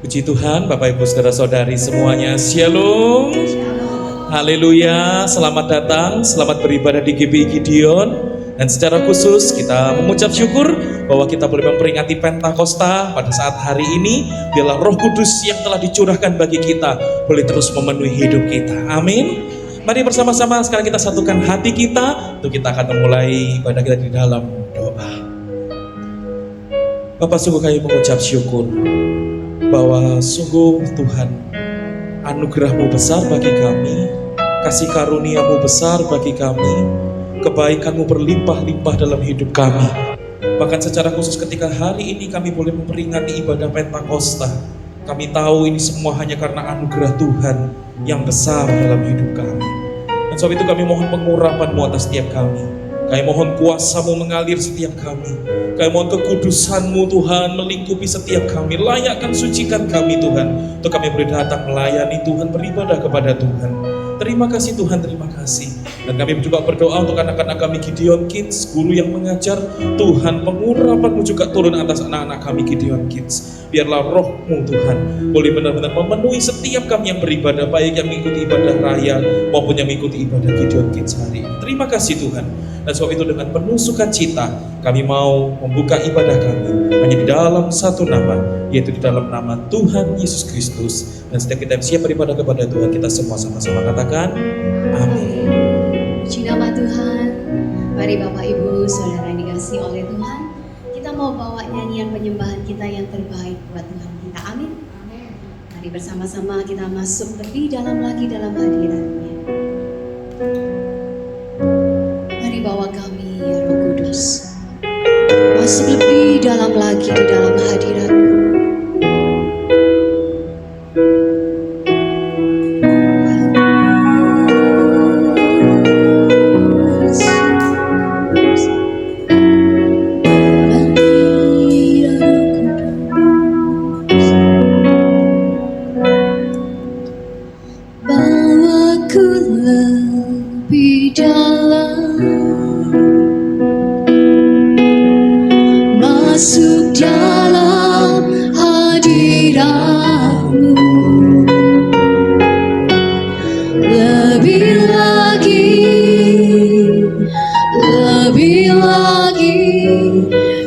Puji Tuhan, Bapak Ibu Saudara-saudari semuanya, Shalom. Haleluya, selamat datang, selamat beribadah di GBI Gideon. Dan secara khusus kita mengucap syukur bahwa kita boleh memperingati Pentakosta pada saat hari ini. Biarlah Roh Kudus yang telah dicurahkan bagi kita boleh terus memenuhi hidup kita. Amin. Mari bersama-sama sekarang kita satukan hati kita untuk kita akan memulai ibadah kita di dalam doa. Bapak, sungguh kami mengucap syukur bahwa sungguh Tuhan, anugerah-Mu besar bagi kami, kasih karunia-Mu besar bagi kami, kebaikan-Mu berlimpah-limpah dalam hidup kami. Bahkan secara khusus ketika hari ini kami boleh memperingati ibadah Pentakosta, kami tahu ini semua hanya karena anugerah Tuhan yang besar dalam hidup kami. Dan sebab itu kami mohon pengurapan-Mu atas setiap kami. Kami mohon kuasa-Mu mengalir setiap kami. Kami mohon kekudusan-Mu Tuhan melingkupi setiap kami. Layakkan, sucikan kami Tuhan, untuk kami boleh datang melayani Tuhan, beribadah kepada Tuhan. Terima kasih Tuhan, terima kasih. Dan kami juga berdoa untuk anak-anak kami Gideon Kids, guru yang mengajar. Tuhan, pengurapan-Mu juga turun atas anak-anak kami Gideon Kids. Biarlah Roh-Mu Tuhan boleh benar-benar memenuhi setiap kami yang beribadah, baik yang mengikuti ibadah raya maupun yang mengikuti ibadah Gideon Kids hari ini. Terima kasih Tuhan. Dan sebab itu dengan penuh sukacita kami mau membuka ibadah kami hanya di dalam satu nama, yaitu di dalam nama Tuhan Yesus Kristus. Dan setiap kita siap beribadah kepada Tuhan, kita semua sama-sama katakan amin. Puji nama Tuhan. Mari Bapak Ibu Saudara yang dikasihi oleh Tuhan, kita mau bawa nyanyian penyembahan kita yang terbaik buat Tuhan kita. Amin. Mari bersama-sama kita masuk lebih dalam lagi dalam hadirat-Nya. Mari bawa kami ya Roh Kudus masuk lebih dalam lagi di dalam hadirat-Mu.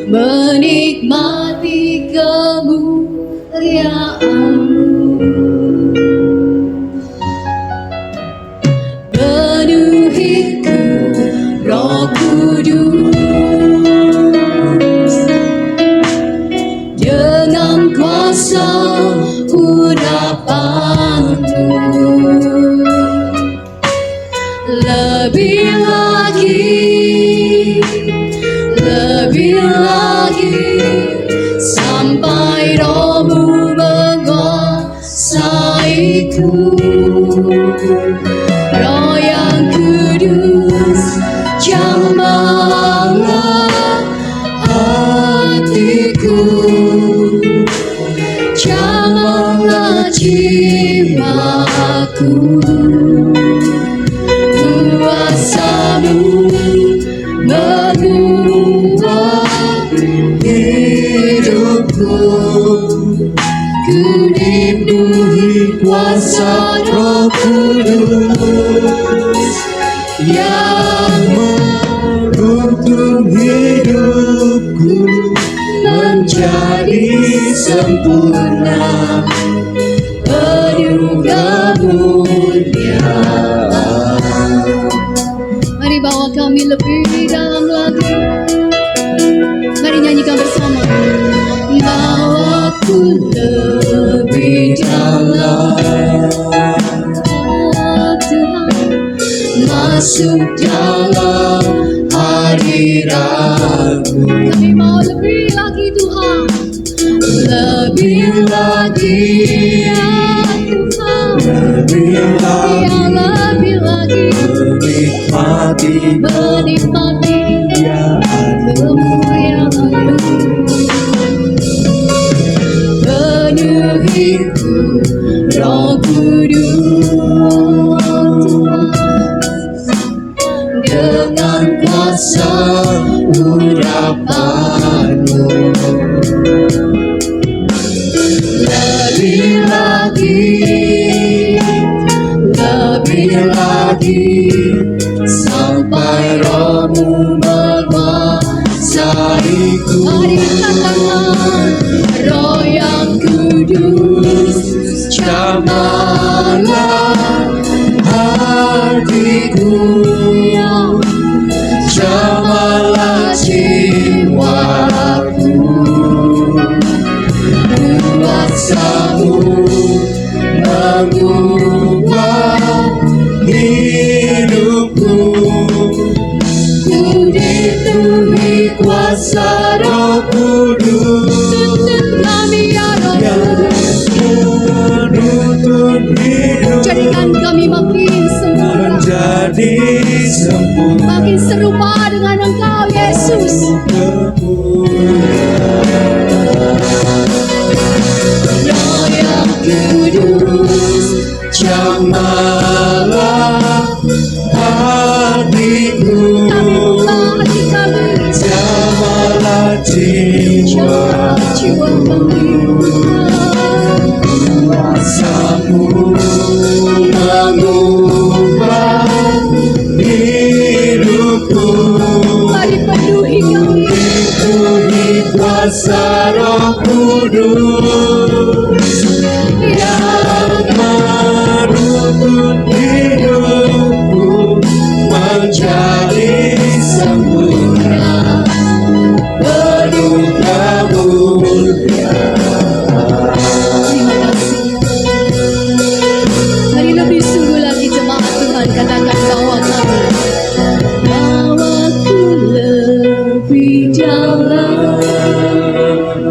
Menikmati kemuliaan-Mu, penuhiku Roh Kudus dengan kuasa urapan-Mu. Lebih lagi sampai Roh-Mu menguasaiku. Roh yang kudus, jamahlah hatiku, jamahlah jiwaku. Kuasa-Mu mengubah hidupku, ku dipenuhi kuasa Roh Kudus yang menuntun hidupku menjadi sempurna, penuh kemuliaan. Mari bawa kami lebih dalam lagi. Mari nyanyikan bersama. Bawaku lebih dalam, Tuhan, masuk dalam hadirat-Mu. Kami mau lebih lagi Tuhan, lebih lagi ya Tuhan, lebih lagi menikmati kemuliaan-Mu. Penuhiku Roh Kudus dengan kuasa urapan-Mu. Lebih lagi, sampai Roh-Mu menguasaiku. Mari katakan, Roh yang kudus, Jamahlah hatiku, jamahlah jiwaku. Kuasa-Mu mengubah hidupku. Ku dipenuhi kuasa Roh Kudus. tuntun kami ya Roh Kudus. Menuntun hidup Jadikan kami makin sempurna, menjadi sempurna. makin serupa dengan Engkau Yesus. Roh yang kudus, jamahlah hatiku, Kami buka hati kami, jamahlah jiwa jiwa. kami. Kuasa-Mu mengubah hidupku. Mari penuhi kami, Penuhi kuasa Roh Kudus yang menuntun hidupku menjadi sempurna, penuh kemuliaan. terima kasih. Mari lebih sungguh lagi jemaat Tuhan katakan bahwa ku lebih dalam.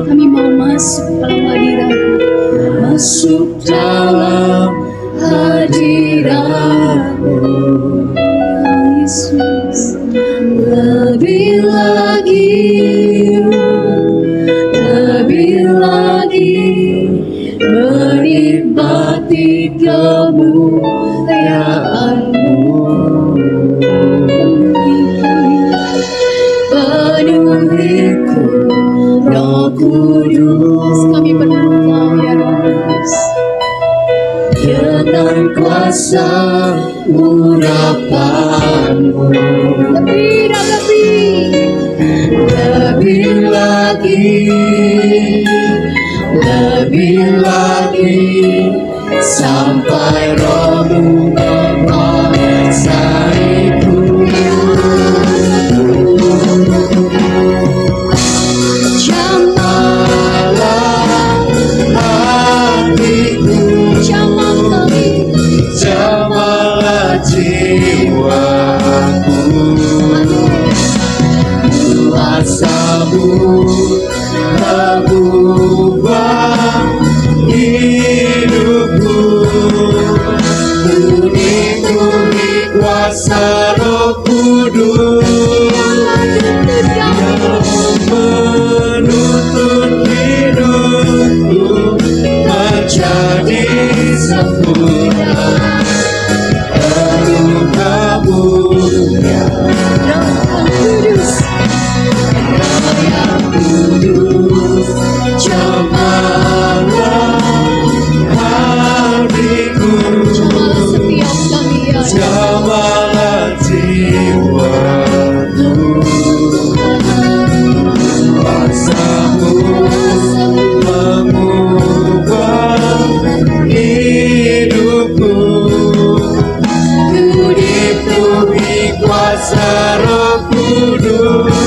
Kami mau masuk dalam hadirat, Masuk dalam hadirat-Mu, Yesus. lebih lagi menikmati kemuliaan-Mu. Penuhiku Roh Kudus, Kami perlu Engkau ya Roh Kudus. dengan kuasa urapan-Mu. Lebih dan lebih, lebih lagi, sampai Roh-Mu menguasaiku. Jamahlah hatiku, jamah kami, jamahlah jiwaku. Kuasa-Mu mengubah hidupku. Penuhi kuasa Roh Kudus yang menuntun hidupku menjadi sempurna, penuh kemuliaan. Roh yang kudus, Jamahlah hatiku, jamalah setiap kami ya Roh. jamahlah jiwaku. Kuasa-Mu mengubah hidupku. Ku dipenuhi kuasa Roh Kudus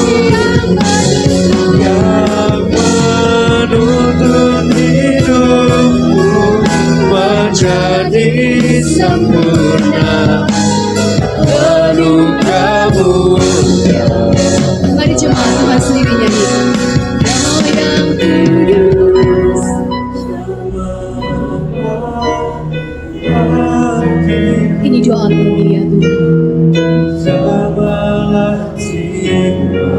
yang menuntun hidupku menjadi sempurna, penuh kemuliaan. Mari jemaat Tuhan sendiri nyanyi. Roh yang kudus, ini doa kami ya Tuhan. Jamahlah jiwa,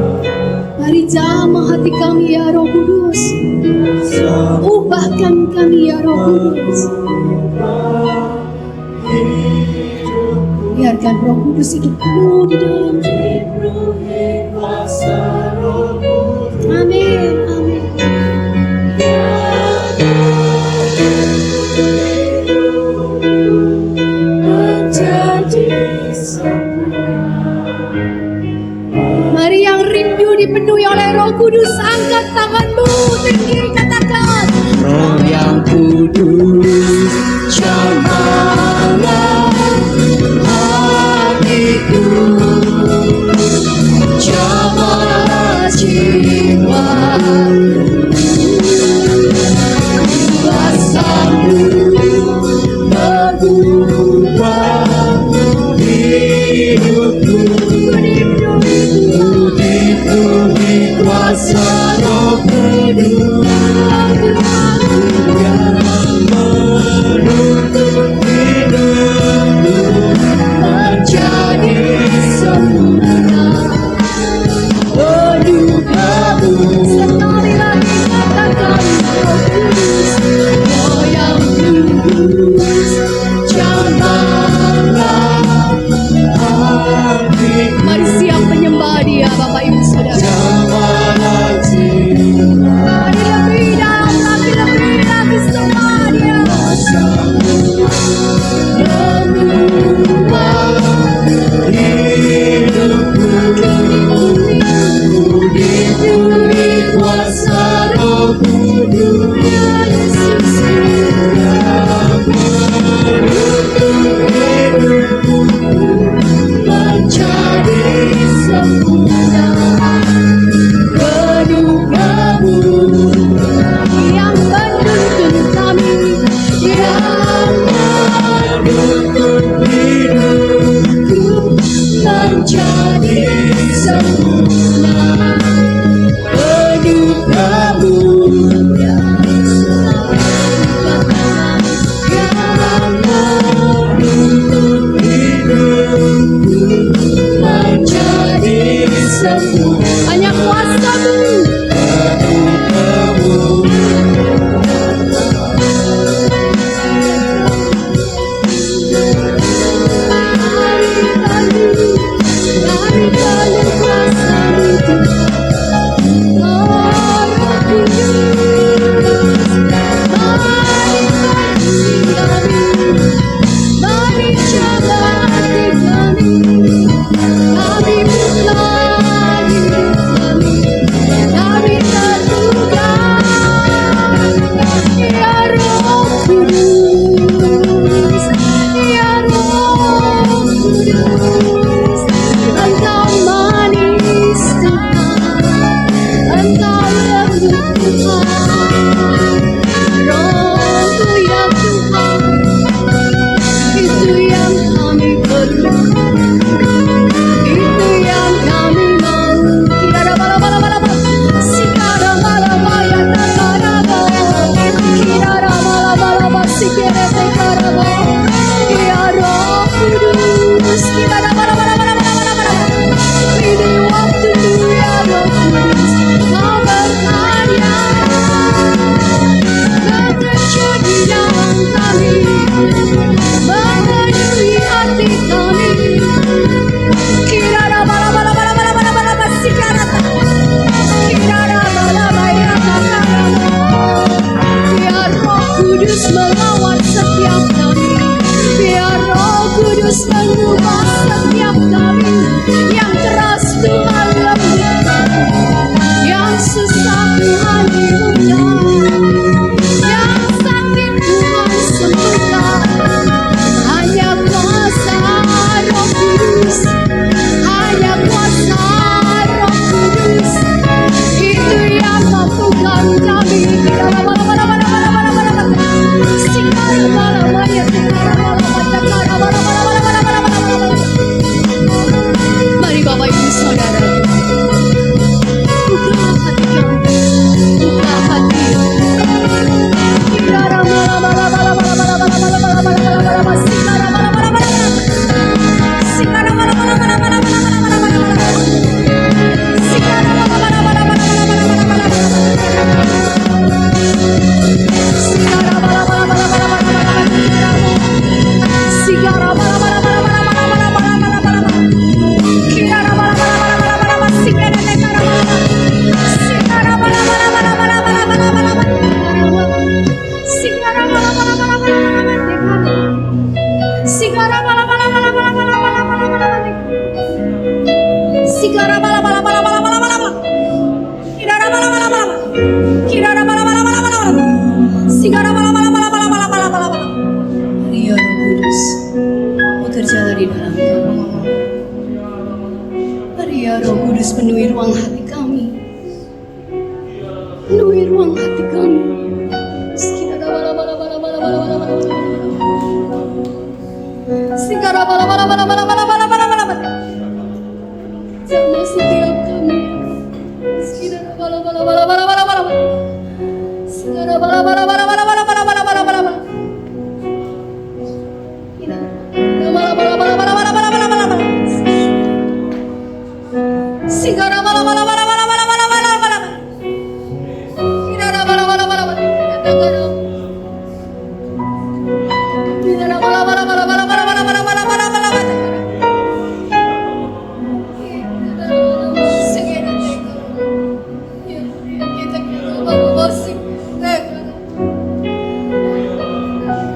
Mari jamah hati kami ya Roh Kudus. Ubahkan kami ya Roh Kudus. Biarkan Roh Kudus hidup penuh di dalam diri. kuasa Roh Kudus. Amin, amin. Ya Roh Kudus, ya Roh Kudus, Engkau manis Tuhan, Engkau lembut Tuhan, Roh-Mu ya Tuhan, itu yang kami perlu, itu yang kami mau. Kirara bala bala bala bala, sikara bala baya takarabo, kirara bala bala bala, sikere tekarabo. Ya Roh Kudus, kirara bala bala bala bala bala bala. Ini waktumu ya Roh Kudus, Kau berkarya, bekerja di dalam kami, memenuhi hati kami. Kirara bala bala bala bala bala bala bala, sikara ta, kirara bala baya takarabo. Ya Roh Kudus melawat setiap kami, ya Roh Kudus mengubah setiap kami. Yang keras Tuhan lembutkan, yang susah Tuhan dimudahkan, yang sakit Tuhan sembuhkan. Hanya kuasa Roh Kudus, hanya kuasa Roh Kudus, itu yang mampukan kami. Kirara bala bala bala bala bala bala bala, sikara bala baya tekara bala baya tekara bala bala bala bala bala bala bala. Mari Bapak Ibu Saudara, buka hati kami, buka hati. Kirara bala bala bala bala bala bala bala bala bala bala bala bala, sikara bala bala bala bala, sikara bala bala bala bala bala bala bala bala bala, sikara bala bala bala bala bala bala bala bala bala, sikara bala bala bala bala bala bala bala, sikara bala bala bala bala bala bala bala bala bala bala, kirara bala bala bala bala bala bala, sikara tekara bala bala, sikara bala bala bala bala bala bala bala bala, sikara bala bala bala bala bala tekara, sikara bala bala bala bala bala bala bala bala, sikara bala bala bala bala bala bala bala, kirara bala bala bala bala, kirara bala bala bala bala bala, sikara bala bala bala bala bala bala bala bala. Mari ya Roh Kudus, bekerjalah di dalam kami. Mari ya Roh Kudus, penuhi ruang hati kami, penuhi ruang hati kami. Sikara bala bala bala bala bala bala bala bala, sikara bala bala bala bala bala bala bala bala bala. Jamah setiap kami, sikara bala bala bala bala bala bala bala, sikara bala bala bala bala bala bala bala bala bala bala. Bala bala bala bala bala bala bala bala bala. Sikara bala bala bala bala bala bala bala bala. Kirara bala bala bala bala. Kirara bala bala bala bala bala bala bala bala bala bala bala.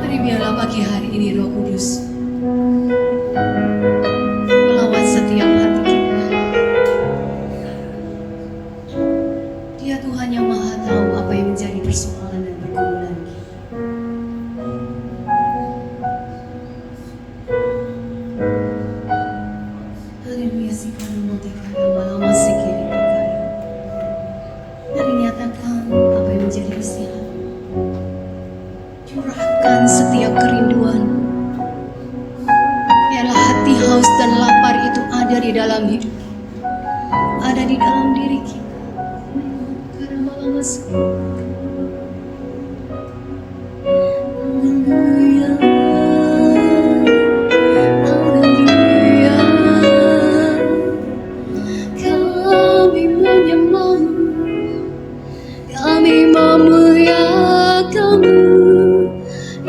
Mari biarlah pagi hari ini Roh Kudus melawat setiap hati kita. Dia Tuhan yang Maha Tahu apa yang menjadi persoalan dan pergumulan kita. Haleluya, sikara motekara malama sikiri tekara. Mari nyatakan apa yang menjadi kesehatan. Curahkan setiap kerinduan. Biarlah hati haus dan lapar itu ada di dalam hidup, ada di dalam diri kita. Karena malam masuk. Haleluya, haleluya. Kami menyembahmu, kami memuliakanmu,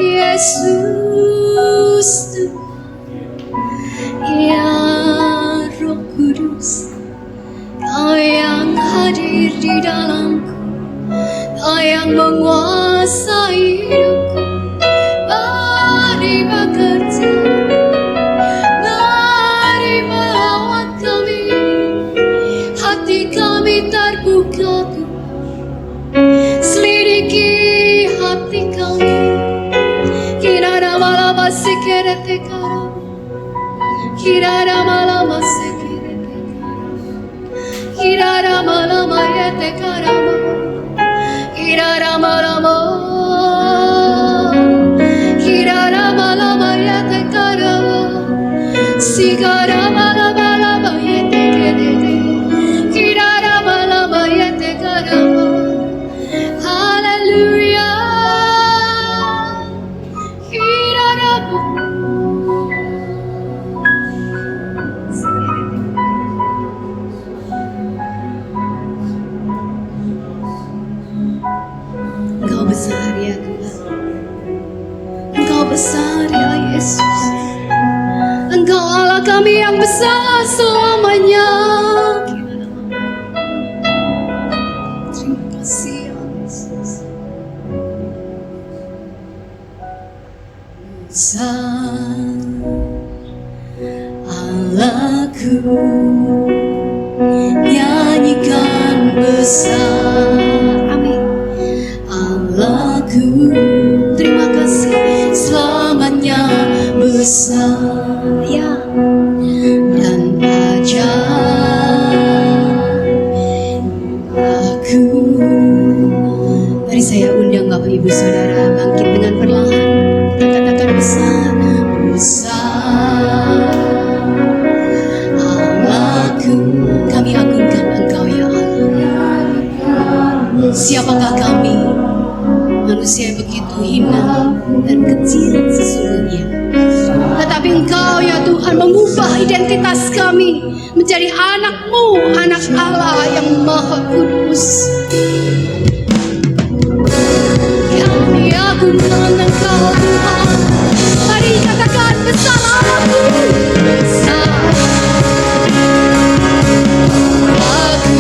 Yesus Tuhan. Ya Roh Kudus, Kau yang hadir di dalamku, Kau yang menguasai hidupku. Mari bekerja, mari melawat kami. Hati kami terbuka Tuhan, selidiki hati sekerete karama. Kirarama lama sekerete karama. Kirarama lama yete karama. Kirarama lama. Kirarama lama yete karama. Sigarama lama lama yete kerete. Kirarama lama yete karama. Hallelujah. Kirarama. Engkau besar ya Tuhan. Engkau besar ya Yesus. Engkau Allah kami yang besar selamanya. Terima kasih ya Yesus. Besar Allahku, nyanyikan besar. Amin. Allahku, terima kasih selamanya besar ya dan ajaib aku. Mari saya undang Bapak Ibu Saudara bangkit dengan perlahan. Kita katakan besar, besar Allahku. Kami agungkan Engkau ya Allah. Siapakah kami? Manusia yang begitu hina dan kecil sesungguhnya. Tetapi Engkau ya Tuhan mengubah identitas kami menjadi anak-Mu, anak Allah yang Maha Kudus. Kami agungkan Engkau Tuhan. Mari katakan besar Allahku, besar aku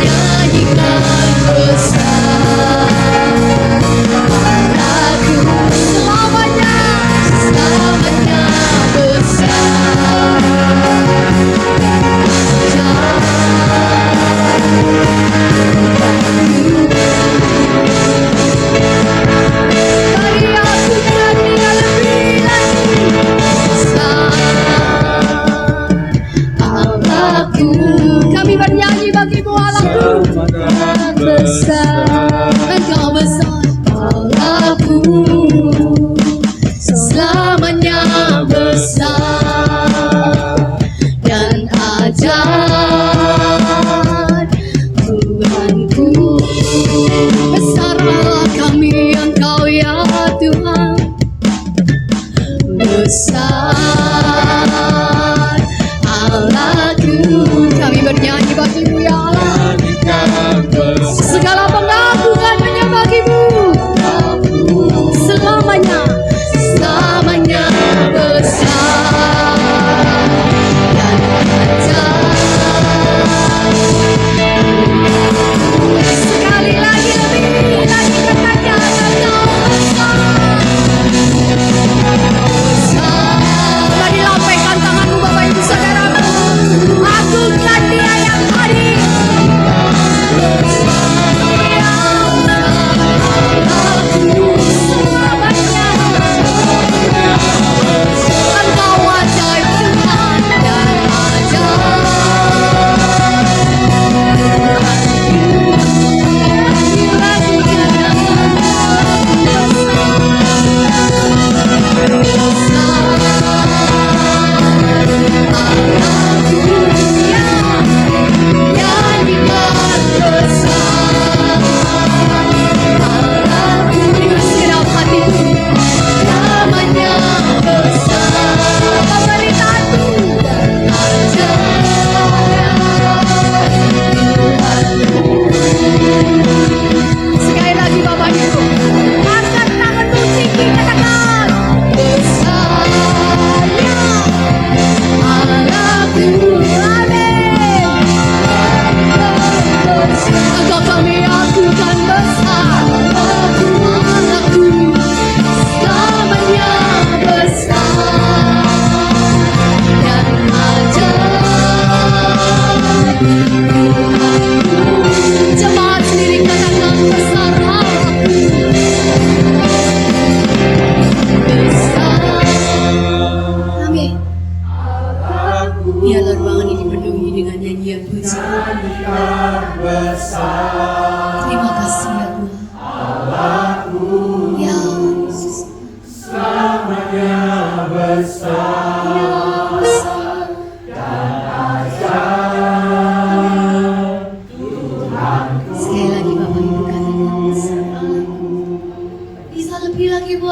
nyanyikan besar aku selamanya, selamanya besar.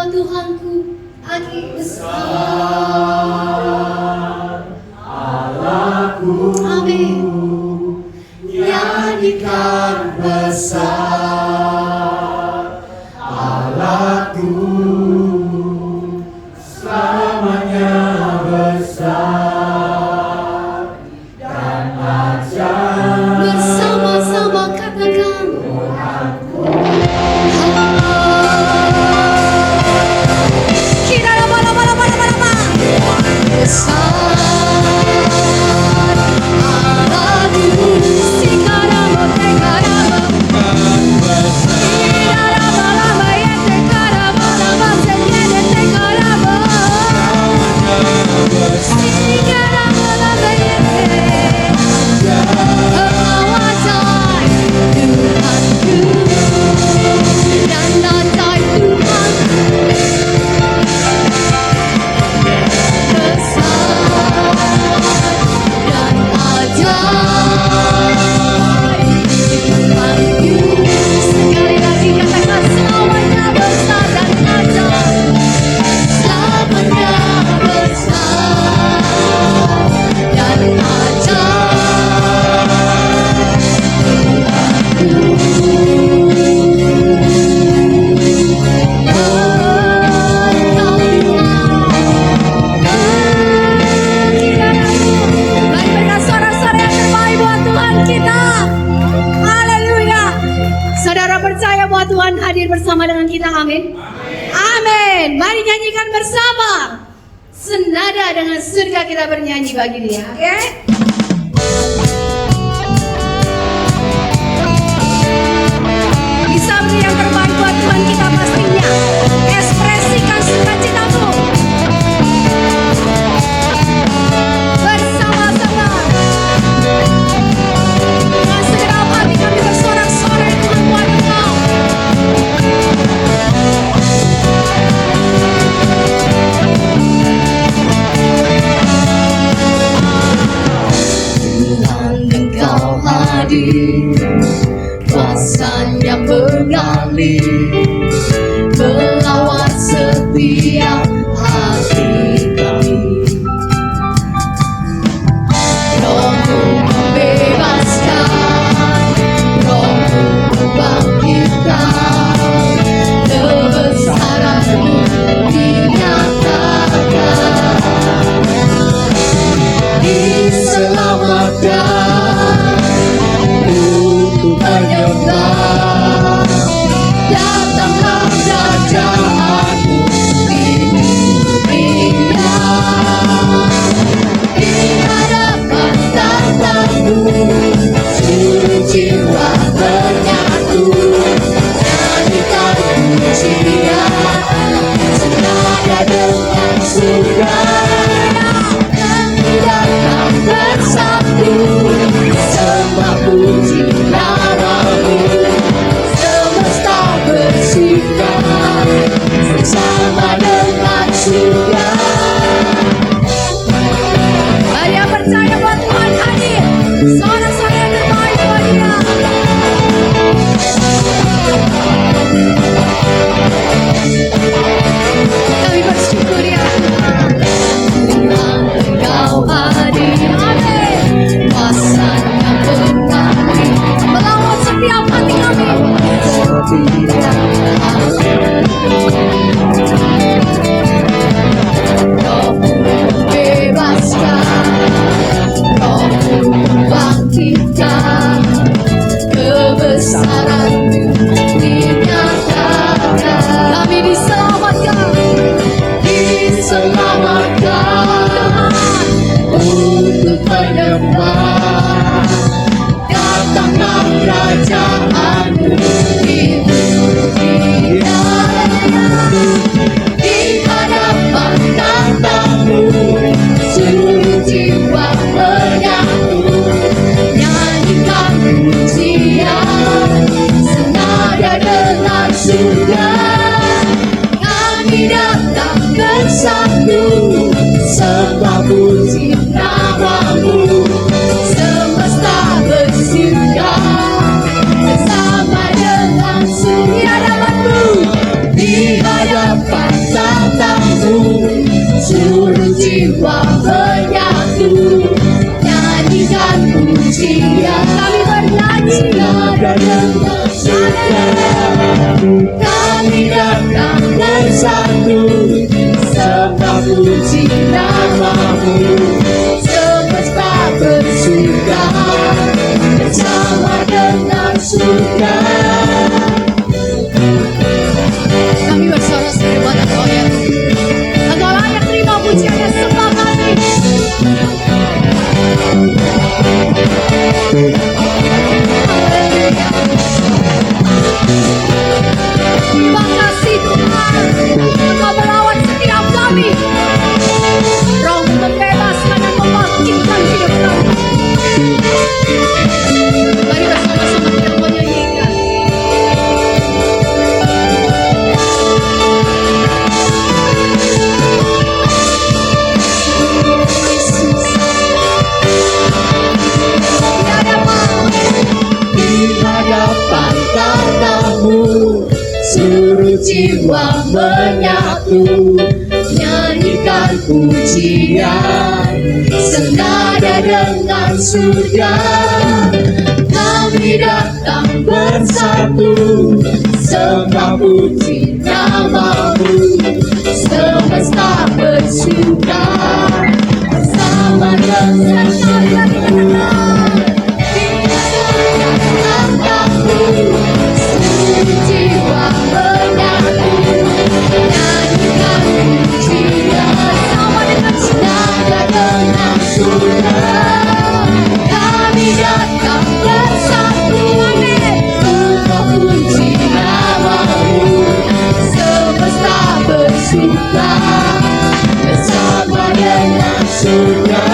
Tuhanku, Aki besar. Amin. Nyanyikan besar Allahku, selamanya besar dan ajaib. Bersama-sama katakan Kira lama besar Allahku, sikaramo tekaramo Kirarama ya tekaramo nama senyede tekaramo Sikaramo lama ya Oh ajaib Tuhanku dan ajaib Tuhanku Sekali lagi katakan selamanya besar dan ajaib. Selamanya besar dan Mari berikan suara-suara yang terbaik buat Tuhan kita. Haleluya. Saudara percaya bahwa Tuhan hadir bersama dengan kita, amin? Amin. Mari nyanyikan bersama. Senada dengan surga kita bernyanyi bagi Dia, oke? Bisa beri yang terbaik buat Tuhan kita pastinya. Ekspresikan sukacitamu. Bersama-sama. Dengan segenap hati kami bersorak-sorai Tuhan buat Engkau. Tuhan Engkau hadir, kuasanya mengalir, melawat setiap hati kami. Roh-Mu membebaskan, Roh-Mu membangkitkan, kebesaran-Mu dinyatakan. Diselamatkan untuk menyembah, datanglah kerajaan-Mu di dunia. Di hadapan tatamu, seluruh jiwa menyatu, nyanyikan pujian, senada dengan surga. Datang bersatu, sembah puji nama-Mu, semesta bersuka bersama dengan surga. Mari yang percaya buat Tuhan hadir. Suara-suara yang terbaik buat Dia. Kami bersyukur ya Tuhan. Tuhan Engkau hadir. Amin. Kuasanya mengalir, melawat setiap hati kami. Roh-Mu membebaskan, Roh-Mu membangkitkan, kebesaran-Mu dinyatakan. Kami diselamatkan, Diselamatkan untuk menyembah, datanglah kerajaan-Mu di dunia. surga. Kami datang bersatu, sembah puji nama-Mu. Semesta bersuka bersama dengan surga. Kami bersorak-sorai buat Engkau ya Tuhan. Engkau layak terima pujian dan sembah kami. Terima kasih Tuhan, Engkau melawan setiap kami. Roh membebaskan dan membangkitkan hidup kami. Mari bersama-sama kita menyanyikan. Di hadapan tatamu, seluruh jiwa menyatu, nyanyikan pujian senada dengan surga. Kami datang bersatu, sembah puji nama-Mu. Semesta bersuka bersama dengan surga. Seluruh jiwa menyatu, nyanyikan pujian sama dengan senada dengan surga. Kami datang bersatu, sembah puji nama-Mu. Semesta bersuka bersama dengan surga.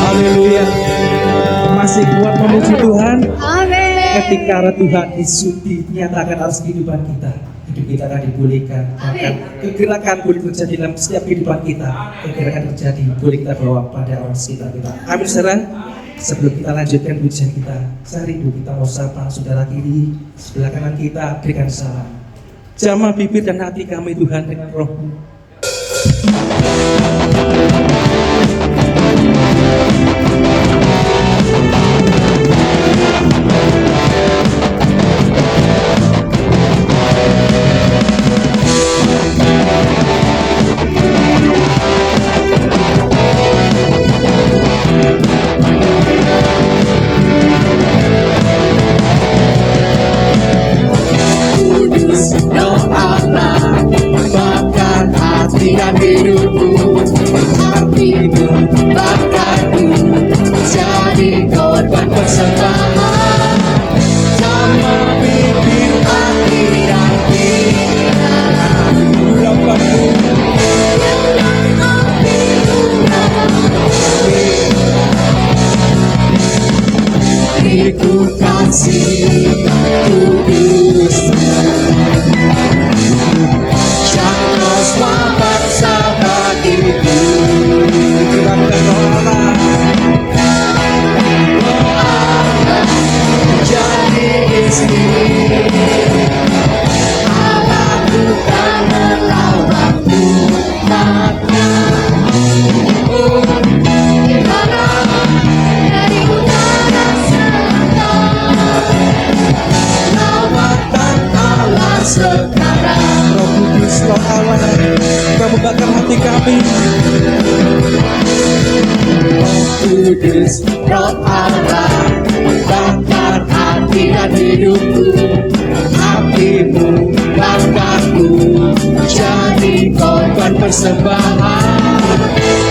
Haleluya. Masih kuat memuji Tuhan. Amin. Ketika roh Tuhan dinyatakan atas kehidupan kita, hidup kita akan dipulihkan. Bahkan kegerakan boleh terjadi dalam setiap kehidupan kita. Kegerakan terjadi boleh kita bawa pada orang sekitar kita. Amin saudara. Sebelum kita lanjutkan pujian kita, saya rindu kita mau sapa saudara kiri, sebelah kanan kita, berikan salam. Jamah bibir dan hati kami Tuhan dengan roh-Mu. Roh Allah, bakar hati dan hidupku. Hatimu bakarku, jadi korban persembahan. Sama bibir hati dan pikiran, urapanmu dengan api urapanmu. Beriku kasih kudus, jangan selamat sahabat itu. Jadi istri Allahku tak melawatku takkan. Oh, gimana dari utara selatan, lawatan Allah sekarang. Roh Kudus, Roh Allah, kamu bakar hati kami. Roh Kudus, Roh Allah, bakar hati dan hidupku. Hatimu bakarku, jadi korban persembahan.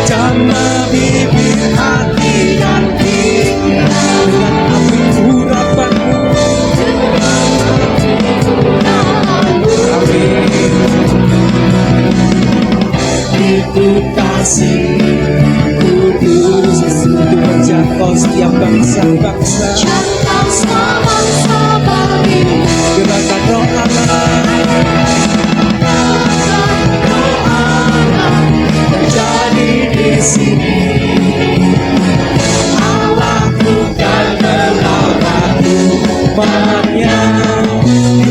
Jamah bibir hati dan pikiran, Dengan api urapanmu. Amin. Itu kasih kudus untuk bangsa. Jangkau semua bangsa bagimu. Gerakan roh Allah terjadi di sini. Allah bukan melawan umatnya.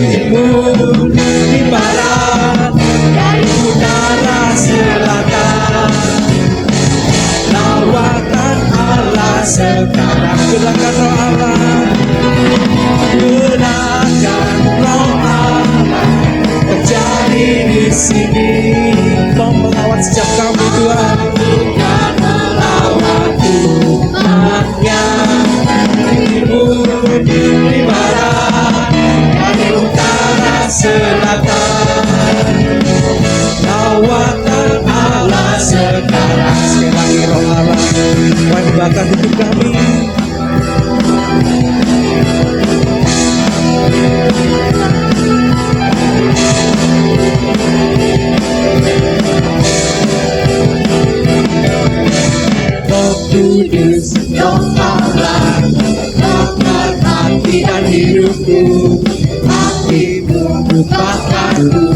Timur, di barat, dari utara selatan. Lawatan Allah sekarang. Gerakan roh Allah. Gerakan roh Allah terjadi di sini. Kau melawat setiap kami Tuhan. Bukan melawat umatnya. Timur, di barat, dari utara selatan. Lawatan Allah sekarang. Sekali lagi roh Allah membakar hidup kami. Roh Kudus, roh Allah, bakar hati dan hidupku. Hatimu bakarku,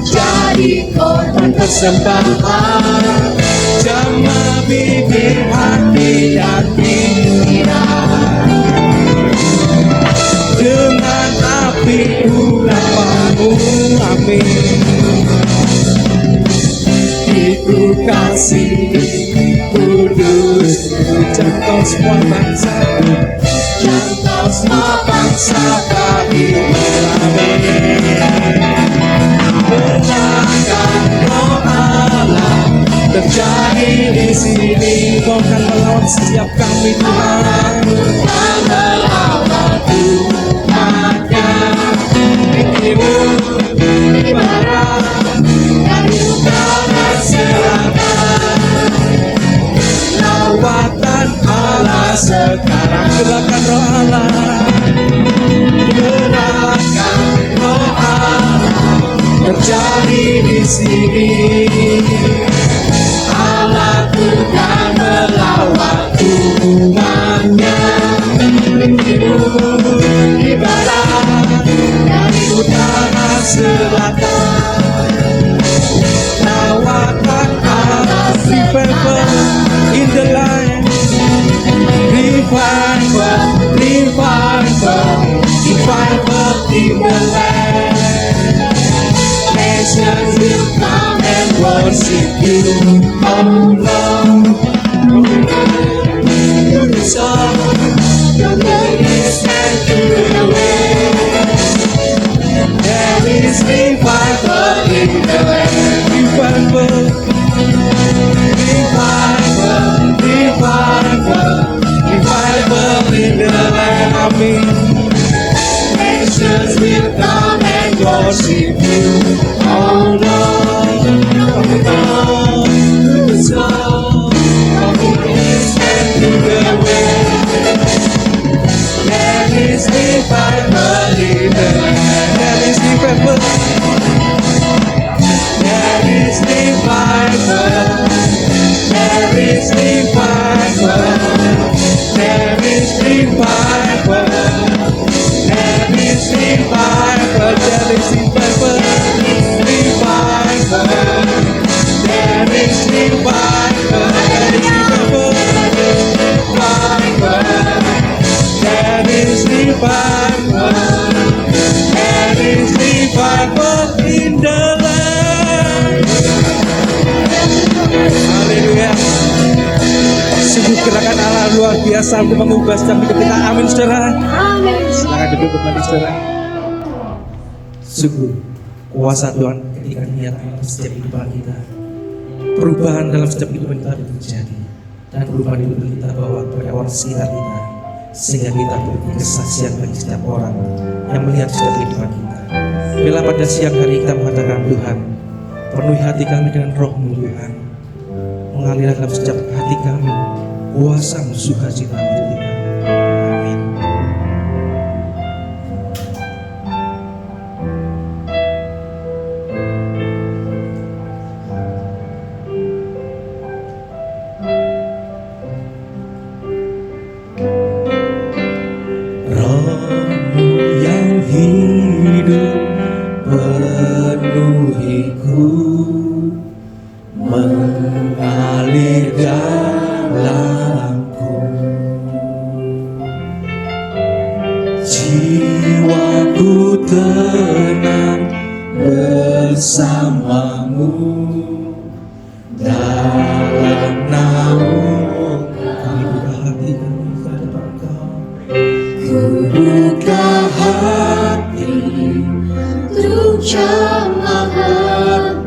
jadi korban persembahan. Jamah bibir, hati dan pikiran dengan api urapanmu. Amin. Itu kasih kudus, jangkau semua bangsa. Jangkau semua bangsa bagimu. Amin. Gerakan roh Allah terjadi di sini. Kau akan melawan setiap kami Tuhan. Bukan melawan umatnya. Di timur, di barat, dari utara selatan. Lawatan Allah sekarang. Gerakan roh Allah. Gerakan roh Allah terjadi di sini. Allah bukan melawan umatnya. Di timur, di barat, dari utara selatan. Lawatan Allah. Revival in the land. Revival, revival, revival in the land. Nations will come and worship you, oh Lord. Your song, your goodness and through the way. There is revival in the land. Revival, revival, revival, revival in the land. Amen. Nations will come and worship you, oh Lord. Oh, the song of goodness and through the way. There is revival in the land. There is revival. There is revival. There is revival. There is revival. There is revival. There is revival. Revival. There is revival. There is revival. Revival. There is revival. There is revival in the land. Haleluya. Sungguh gerakan Allah luar biasa untuk mengubah setiap hidup kita. Amin saudara. Amin. Silakan duduk kembali saudara. Sungguh kuasa Tuhan ketika dinyatakan dalam setiap kehidupan kita. Perubahan dalam setiap kehidupan kita terjadi. Dan perubahan itu kita bawa kepada orang sekitar kita. Sehingga kita beri kesaksian bagi setiap orang yang melihat setiap kehidupan kita. Bila pada siang hari kita mengatakan Tuhan, penuhi hati kami dengan roh-Mu Tuhan. Mengalir dalam setiap hati kami kuasa-Mu, sukacita-Mu hidup kita. Amin. Jiwaku tenang bersamamu dalam naungan. Ku buka hati untuk jamahanmu,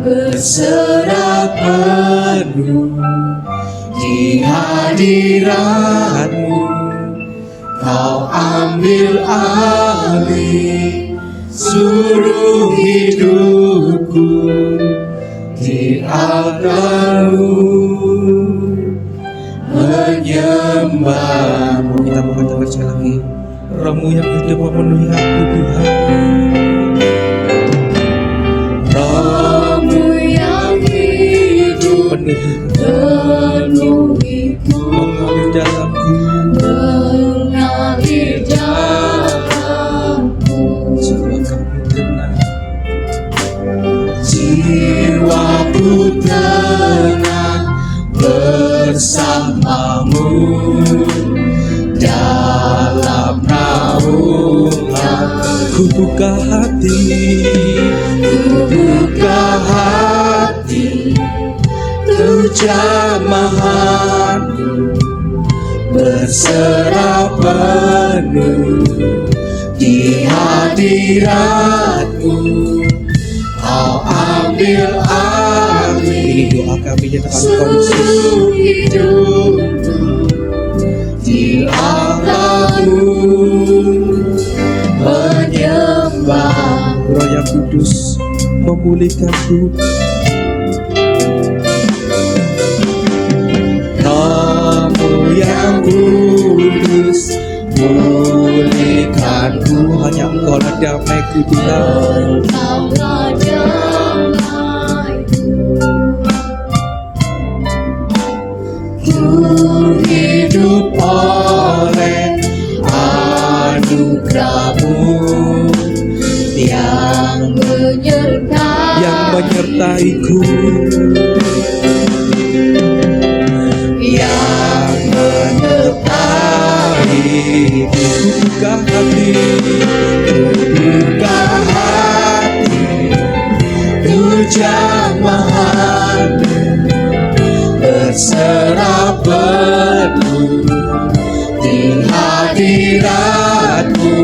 berserah penuh di hadiratmu. Kau ambil alih seluruh hidupku di altarmu, menyembahmu. Kita mau katakan sekali lagi, Rohmu yang hidup memenuhi aku Tuhan. Rohmu yang hidup penuhiku, mengalir dalamku, mengalir dalamku. Jiwa kami tenang, jiwaku tenang bersamamu dalam naungan. Ku buka hati untuk jamahanmu, berserah penuh di hadiratmu. Kau ambil alih. Ini doa kami seluruh hidupku di altarmu, menyembah. Roh yang kudus memulihkanku. Rohmu yang kudus pulihkanku. Hanya Engkaulah damaiku Tuhan. Engkaulah damaiku. Ku hidup oleh anugerah-Mu yang menyertaiku, yang menyertaiku. Buka hati untuk jamahanmu, berserah penuh di hadiratmu.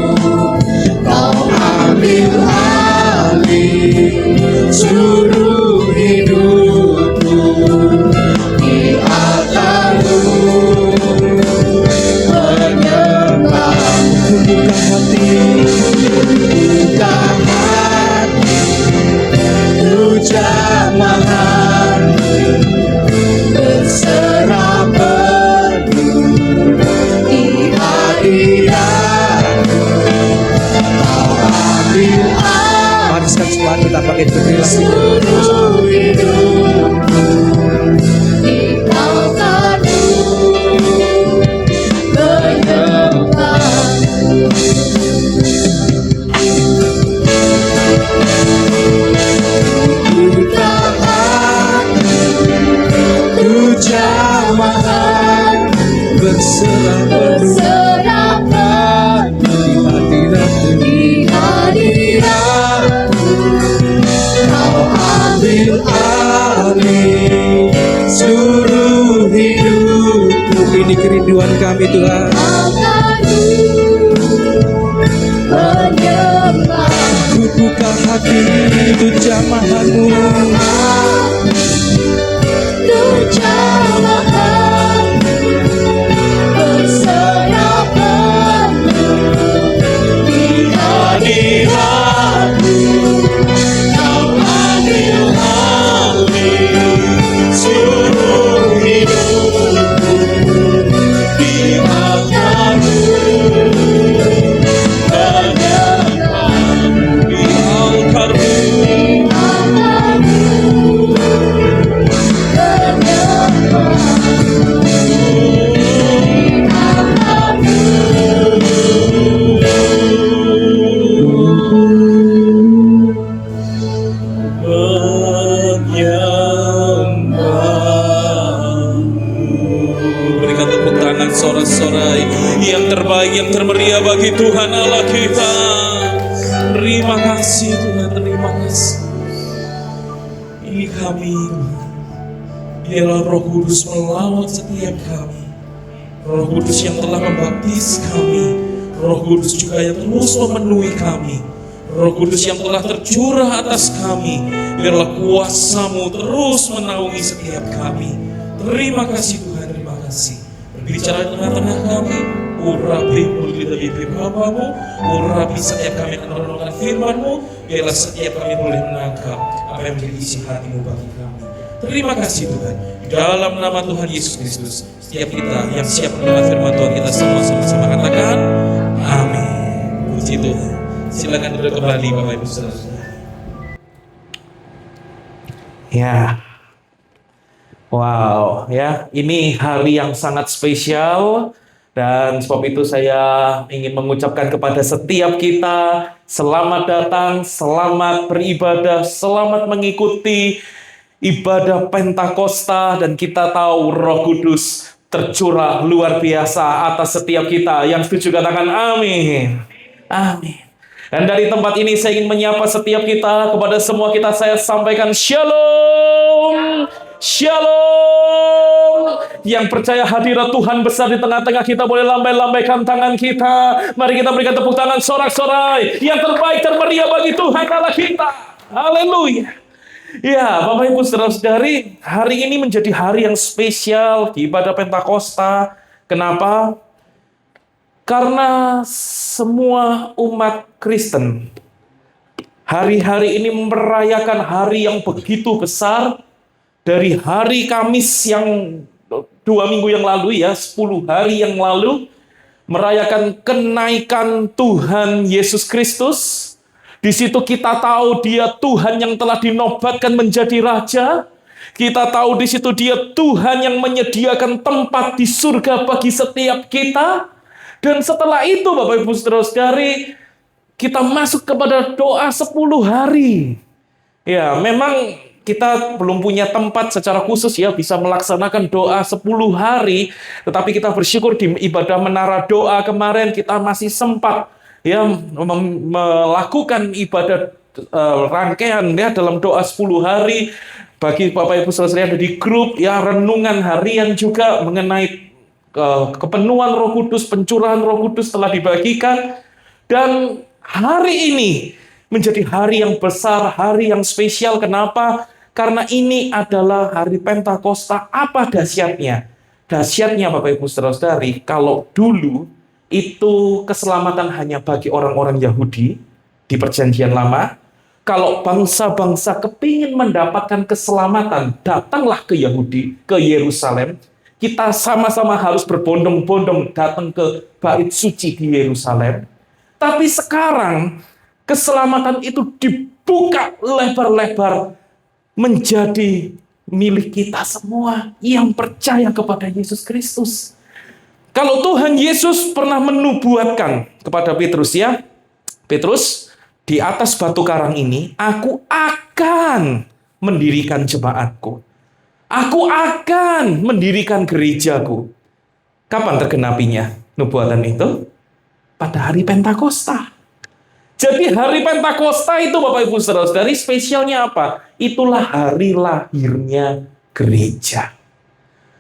Kau ambil alih seluruh hidupku di altarmu, menyembah. Buka hati untuk jamahanmu, berserah penuh di hadiratmu. Kau ambil alih. Mari sekarang kita pakai berdiri seluruh hidupku di altarmu, menyembah. Buka hati untuk jamahan, berserah penuh di hadiratmu. Kau ambil alih seluruh hidupku. Ini kerinduan kami Tuhan. Ku buka hati untuk jamahanmu, untuk jamahanmu, berserah penuh di hadiratmu. Kau ambil alih seluruh hidupku di altarmu, sorak-sorai Yang terbaik, yang termeriah bagi Tuhan Allah kita. Terima kasih Tuhan, terima kasih. Ini kami, biarlah Roh Kudus melawat setiap kami. Roh Kudus yang telah membaptis kami, Roh Kudus juga yang terus memenuhi kami, Roh Kudus yang telah tercurah atas kami, biarlah kuasa-Mu terus menaungi setiap kami. Terima kasih Tuhan, terima kasih. Berbicara di tengah-tengah kami, urapi mulut kita bibir hamba-Mu, urapi setiap kami akan merenungkan firman-Mu, biarlah setiap kami boleh menangkap apa yang menjadi isi hati-Mu bagi kami. Terima kasih Tuhan. Di dalam nama Tuhan Yesus Kristus, setiap kita yang siap mendengar firman Tuhan, kita semua sama-sama katakan amin. Puji Tuhan. Silakan duduk kembali Bapak Ibu Saudara. Ya. Wow, ya. Ini hari yang sangat spesial. Dan sebab itu saya ingin mengucapkan kepada setiap kita, selamat datang, selamat beribadah, selamat mengikuti ibadah Pentakosta. Dan kita tahu Roh Kudus tercurah luar biasa atas setiap kita. Yang setuju katakan amin. Amin. Dan dari tempat ini saya ingin menyapa setiap kita, kepada semua kita saya sampaikan shalom. Shalom. Yang percaya hadirat Tuhan besar di tengah-tengah kita, boleh lambai-lambaikan tangan kita. Mari kita berikan tepuk tangan sorak-sorai. Yang terbaik termeriah bagi Tuhan Allah kita. Haleluya. Ya, Bapak Ibu Saudara-saudari, hari ini menjadi hari yang spesial di ibadah Pentakosta. Kenapa? Karena semua umat Kristen hari-hari ini merayakan hari yang begitu besar. Dari hari Kamis yang 2 minggu yang lalu, ya 10 hari yang lalu, merayakan kenaikan Tuhan Yesus Kristus. Di situ kita tahu Dia Tuhan yang telah dinobatkan menjadi Raja. Kita tahu di situ Dia Tuhan yang menyediakan tempat di surga bagi setiap kita. Dan setelah itu Bapak Ibu Saudara-saudari, kita masuk kepada doa 10 hari. Ya, memang kita belum punya tempat secara khusus ya bisa melaksanakan doa 10 hari, tetapi kita bersyukur di ibadah menara doa kemarin kita masih sempat ya melakukan ibadah rangkaian ya dalam doa 10 hari. Bagi Bapak Ibu Saudara yang ada di grup ya, renungan harian juga mengenai kepenuhan Roh Kudus, pencurahan Roh Kudus telah dibagikan. Dan hari ini menjadi hari yang besar, hari yang spesial. Kenapa? Karena ini adalah hari Pentakosta. Apa dahsyatnya? Dahsyatnya Bapak Ibu Saudara-saudari, kalau dulu itu keselamatan hanya bagi orang-orang Yahudi di Perjanjian Lama. Kalau bangsa-bangsa kepingin mendapatkan keselamatan, datanglah ke Yahudi, ke Yerusalem. Kita sama-sama harus berbondong-bondong datang ke Bait Suci di Yerusalem. Tapi sekarang keselamatan itu dibuka lebar-lebar menjadi milik kita semua yang percaya kepada Yesus Kristus. Kalau Tuhan Yesus pernah menubuatkan kepada Petrus ya, Petrus, di atas batu karang ini aku akan mendirikan jemaatku. Aku akan mendirikan gerejaku. Kapan tergenapinya nubuatan itu? Pada hari Pentakosta. Jadi hari Pentakosta itu Bapak Ibu Saudara-saudari spesialnya apa? Itulah hari lahirnya gereja.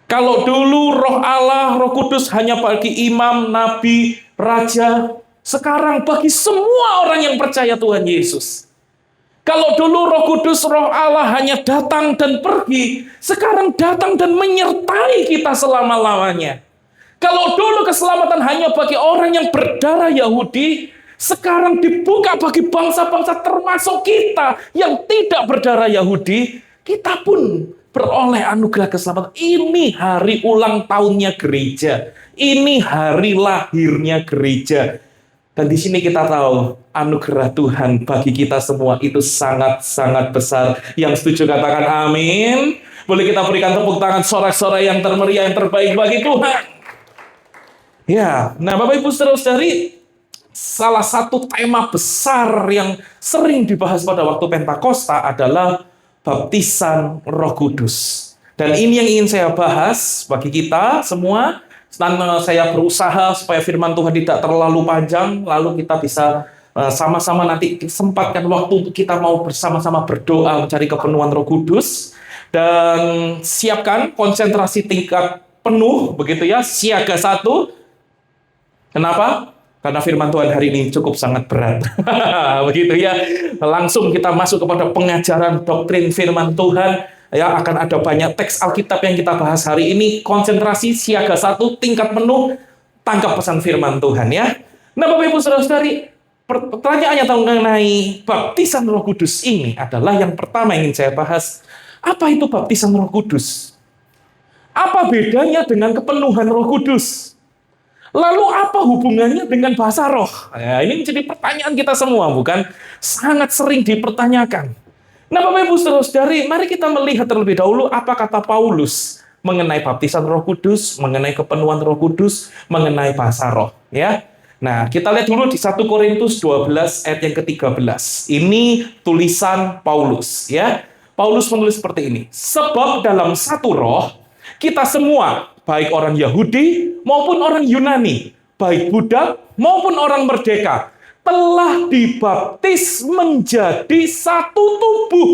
Kalau dulu Roh Allah, Roh Kudus hanya bagi imam, nabi, raja, sekarang bagi semua orang yang percaya Tuhan Yesus. Kalau dulu Roh Kudus, Roh Allah hanya datang dan pergi, sekarang datang dan menyertai kita selama-lamanya. Kalau dulu keselamatan hanya bagi orang yang berdarah Yahudi, sekarang dibuka bagi bangsa-bangsa termasuk kita yang tidak berdarah Yahudi. Kita pun beroleh anugerah keselamatan. Ini hari ulang tahunnya gereja. Ini hari lahirnya gereja. Dan di sini kita tahu anugerah Tuhan bagi kita semua itu sangat-sangat besar. Yang setuju katakan amin. Boleh kita berikan tepuk tangan sorak-sorai yang termeriah, yang terbaik bagi Tuhan. Ya, nah Bapak Ibu Saudara-saudari, salah satu tema besar yang sering dibahas pada waktu Pentakosta adalah baptisan Roh Kudus. Dan ini yang ingin saya bahas bagi kita semua saya berusaha supaya firman Tuhan tidak terlalu panjang, lalu kita bisa sama-sama nanti sempatkan waktu untuk kita mau bersama-sama berdoa mencari kepenuhan Roh Kudus, dan siapkan konsentrasi tingkat penuh, begitu ya, siaga 1. Kenapa? Karena firman Tuhan hari ini cukup sangat berat. Begitu ya. Langsung kita masuk kepada pengajaran doktrin firman Tuhan. Ya, akan ada banyak teks Alkitab yang kita bahas hari ini. Konsentrasi siaga 1, tingkat penuh, tangkap pesan firman Tuhan ya. Nah, Bapak Ibu Saudara-saudari, pertanyaannya mengenai baptisan Roh Kudus ini adalah yang pertama yang ingin saya bahas. Apa itu baptisan Roh Kudus? Apa bedanya dengan kepenuhan Roh Kudus? Lalu apa hubungannya dengan bahasa roh? Nah, ini menjadi pertanyaan kita semua, bukan? Sangat sering dipertanyakan. Nah, Bapak Ibu Saudara-saudari, mari kita melihat terlebih dahulu apa kata Paulus mengenai baptisan Roh Kudus, mengenai kepenuhan Roh Kudus, mengenai bahasa roh, ya. Nah, kita lihat dulu di 1 Korintus 12 ayat yang ke-13. Ini tulisan Paulus, ya. Paulus menulis seperti ini. Sebab dalam satu roh, kita semua, baik orang Yahudi maupun orang Yunani, baik budak maupun orang merdeka, telah dibaptis menjadi satu tubuh.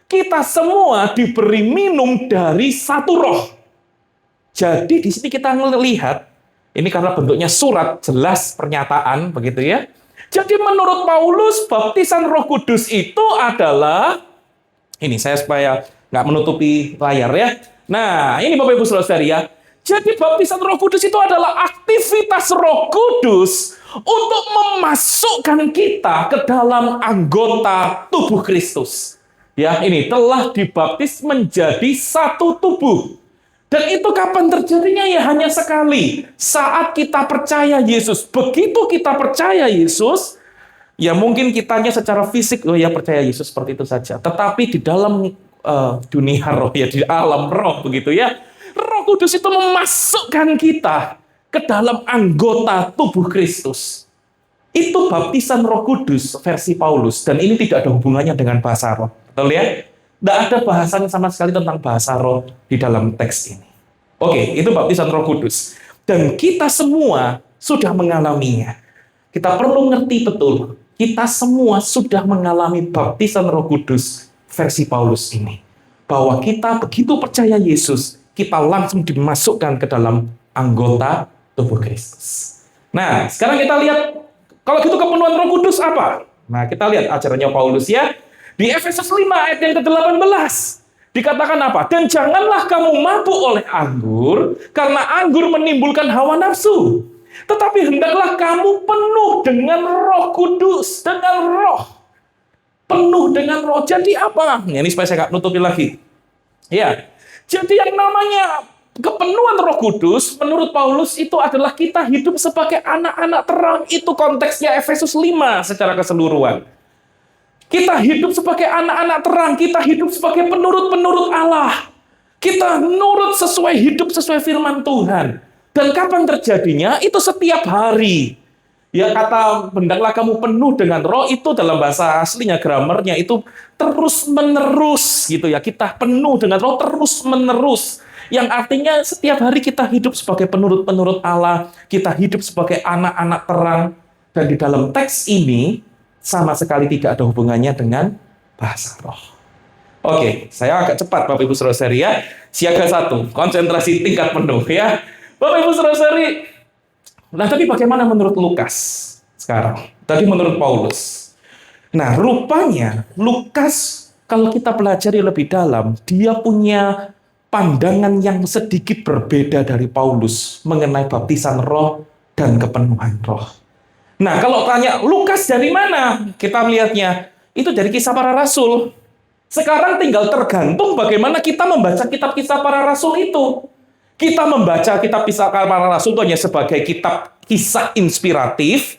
Kita semua diberi minum dari satu roh. Jadi di sini kita melihat, ini karena bentuknya surat, jelas pernyataan, begitu ya. Jadi menurut Paulus, baptisan Roh Kudus itu adalah, ini saya supaya nggak menutupi layar ya. Nah, ini Bapak Ibu Saudara-saudari ya. Jadi baptisan Roh Kudus itu adalah aktivitas Roh Kudus untuk memasukkan kita ke dalam anggota tubuh Kristus. Ya, ini telah dibaptis menjadi satu tubuh. Dan itu kapan terjadinya? Ya hanya sekali. Saat kita percaya Yesus. Begitu kita percaya Yesus, ya mungkin kitanya secara fisik, oh ya percaya Yesus seperti itu saja. Tetapi di dalam dunia roh, ya di alam roh, begitu ya. Roh Kudus itu memasukkan kita ke dalam anggota tubuh Kristus. Itu baptisan Roh Kudus versi Paulus. Dan ini tidak ada hubungannya dengan bahasa roh. Betul ya? Tidak ada bahasan sama sekali tentang bahasa roh di dalam teks ini. Oke, itu baptisan Roh Kudus. Dan kita semua sudah mengalaminya. Kita perlu ngerti betul. Kita semua sudah mengalami baptisan Roh Kudus versi Paulus ini. Bahwa kita begitu percaya Yesus, kita langsung dimasukkan ke dalam anggota tubuh Kristus. Nah, sekarang kita lihat, kalau gitu kepenuhan Roh Kudus apa? Nah, kita lihat ajarannya Paulus ya. Di Efesus 5 ayat yang ke-18, dikatakan apa? Dan janganlah kamu mabuk oleh anggur, karena anggur menimbulkan hawa nafsu. Tetapi hendaklah kamu penuh dengan Roh Kudus, dengan roh. Penuh dengan roh. Jadi apa? Ini supaya saya nggak nutupi lagi. Ya, jadi yang namanya kepenuhan Roh Kudus, menurut Paulus itu adalah kita hidup sebagai anak-anak terang. Itu konteksnya Efesus 5 secara keseluruhan. Kita hidup sebagai anak-anak terang, kita hidup sebagai penurut-penurut Allah. Kita nurut hidup sesuai firman Tuhan. Dan kapan terjadinya? Itu setiap hari. Ya, kata hendaklah kamu penuh dengan roh itu dalam bahasa aslinya, gramernya itu terus-menerus gitu ya. Kita penuh dengan roh terus-menerus. Yang artinya setiap hari kita hidup sebagai penurut-penurut Allah, kita hidup sebagai anak-anak terang. Dan di dalam teks ini sama sekali tidak ada hubungannya dengan bahasa roh. Oke, saya agak cepat Bapak Ibu Saudara-saudari ya. Siaga 1, konsentrasi tingkat penuh ya. Bapak Ibu Saudara-saudari, nah, tapi bagaimana menurut Lukas sekarang? Tadi menurut Paulus. Nah, rupanya Lukas, kalau kita pelajari lebih dalam, dia punya pandangan yang sedikit berbeda dari Paulus mengenai baptisan roh dan kepenuhan roh. Nah, kalau tanya Lukas dari mana? Kita melihatnya, itu dari Kisah Para Rasul. Sekarang tinggal tergantung bagaimana kita membaca kitab Kisah Para Rasul itu. Kita membaca kitab Kisah Para Rasul itu hanya sebagai kitab kisah inspiratif.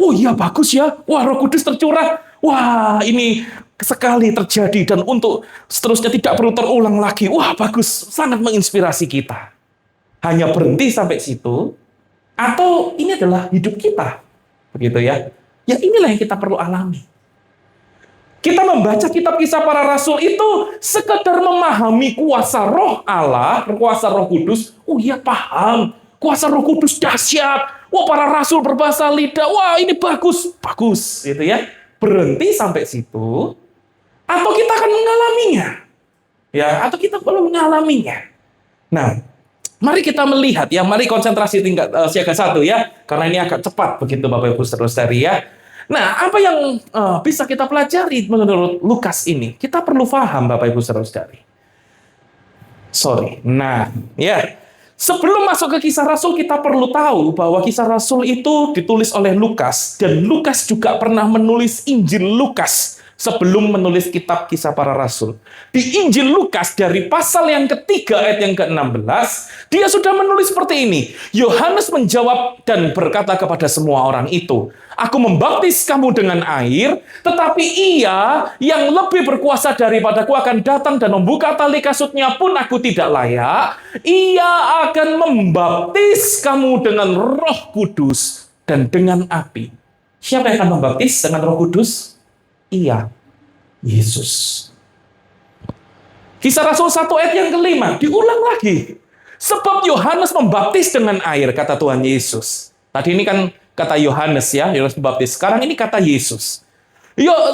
Oh iya, bagus ya. Wah, Roh Kudus tercurah. Wah, ini sekali terjadi dan untuk seterusnya tidak perlu terulang lagi. Wah, bagus. Sangat menginspirasi kita. Hanya berhenti sampai situ. Atau ini adalah hidup kita. Begitu ya. Ya inilah yang kita perlu alami. Kita membaca kitab Kisah Para Rasul itu sekedar memahami kuasa roh Allah, kuasa Roh Kudus. Oh iya, paham. kuasa Roh Kudus dahsyat. Wah, para rasul berbahasa lidah. Wah, ini bagus, bagus, gitu ya. Berhenti sampai situ, atau kita akan mengalaminya, ya, atau kita perlu mengalaminya. Nah, mari kita melihat, ya, mari konsentrasi tingkat siaga 1 ya, karena ini agak cepat begitu Bapak Ibu Saudara-saudari ya. Nah, apa yang bisa kita pelajari menurut Lukas ini? Kita perlu paham Bapak Ibu Saudara-saudari. Nah, ya. Sebelum masuk ke Kisah Rasul, kita perlu tahu bahwa Kisah Rasul itu ditulis oleh Lukas, dan Lukas juga pernah menulis Injil Lukas sebelum menulis kitab Kisah Para Rasul. Di Injil Lukas dari pasal yang ketiga ayat yang ke-16, dia sudah menulis seperti ini. Yohanes menjawab dan berkata kepada semua orang itu, "Aku membaptis kamu dengan air, tetapi Ia yang lebih berkuasa daripadaku akan datang dan membuka tali kasutnya pun aku tidak layak. Ia akan membaptis kamu dengan Roh Kudus dan dengan api." Siapa yang akan membaptis dengan Roh Kudus? Iya, Yesus. Kisah Rasul 1 ayat yang ke-5 diulang lagi. Sebab Yohanes membaptis dengan air, kata Tuhan Yesus. Tadi ini kan kata Yohanes ya, Yohanes membaptis. Sekarang ini kata Yesus.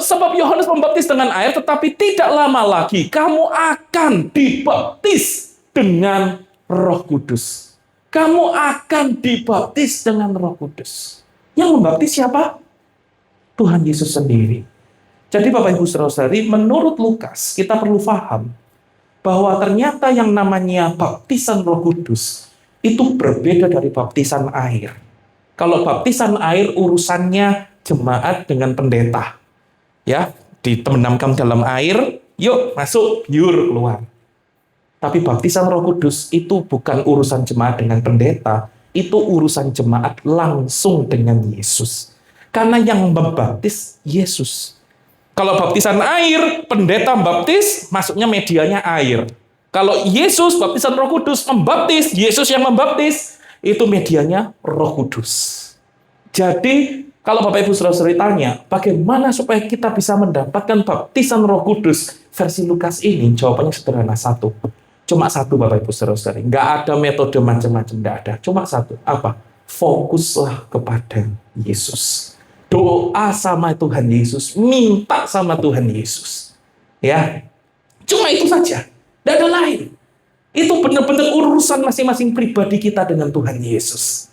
Sebab Yohanes membaptis dengan air, tetapi tidak lama lagi kamu akan dibaptis dengan Roh Kudus. Kamu akan dibaptis dengan Roh Kudus. Yang membaptis siapa? Tuhan Yesus sendiri. Jadi Bapak Ibu Saudara-saudari, menurut Lukas, kita perlu paham bahwa ternyata yang namanya baptisan Roh Kudus itu berbeda dari baptisan air. Kalau baptisan air urusannya jemaat dengan pendeta. Ya, ditendamkan dalam air, yuk masuk, yur keluar. Tapi baptisan Roh Kudus itu bukan urusan jemaat dengan pendeta, itu urusan jemaat langsung dengan Yesus. Karena yang membaptis Yesus. Kalau baptisan air, pendeta baptis, masuknya medianya air. Kalau Yesus, baptisan Roh Kudus, membaptis, Yesus yang membaptis, itu medianya Roh Kudus. Jadi, kalau Bapak Ibu Saudara-saudari tanya, bagaimana supaya kita bisa mendapatkan baptisan Roh Kudus versi Lukas ini? Jawabannya sederhana, satu. Cuma satu Bapak Ibu Saudara-saudari. Nggak ada metode macam-macam, nggak ada. Cuma satu. Apa? Fokuslah kepada Yesus. Doa sama Tuhan Yesus, minta sama Tuhan Yesus. Ya. Cuma itu saja. Tidak ada lain. Itu benar-benar urusan masing-masing pribadi kita dengan Tuhan Yesus.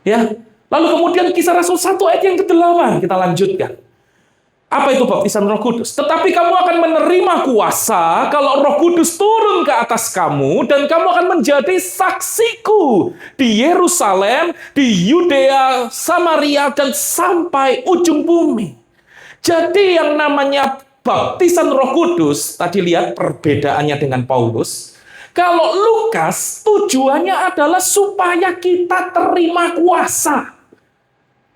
Ya. Lalu kemudian Kisah Rasul 1 ayat yang ke-8 kita lanjutkan. Apa itu baptisan Roh Kudus? Tetapi kamu akan menerima kuasa kalau Roh Kudus turun ke atas kamu, dan kamu akan menjadi saksiku di Yerusalem, di Yudea, Samaria, dan sampai ujung bumi. Jadi yang namanya baptisan Roh Kudus, tadi lihat perbedaannya dengan Paulus. Kalau Lukas, tujuannya adalah supaya kita terima kuasa.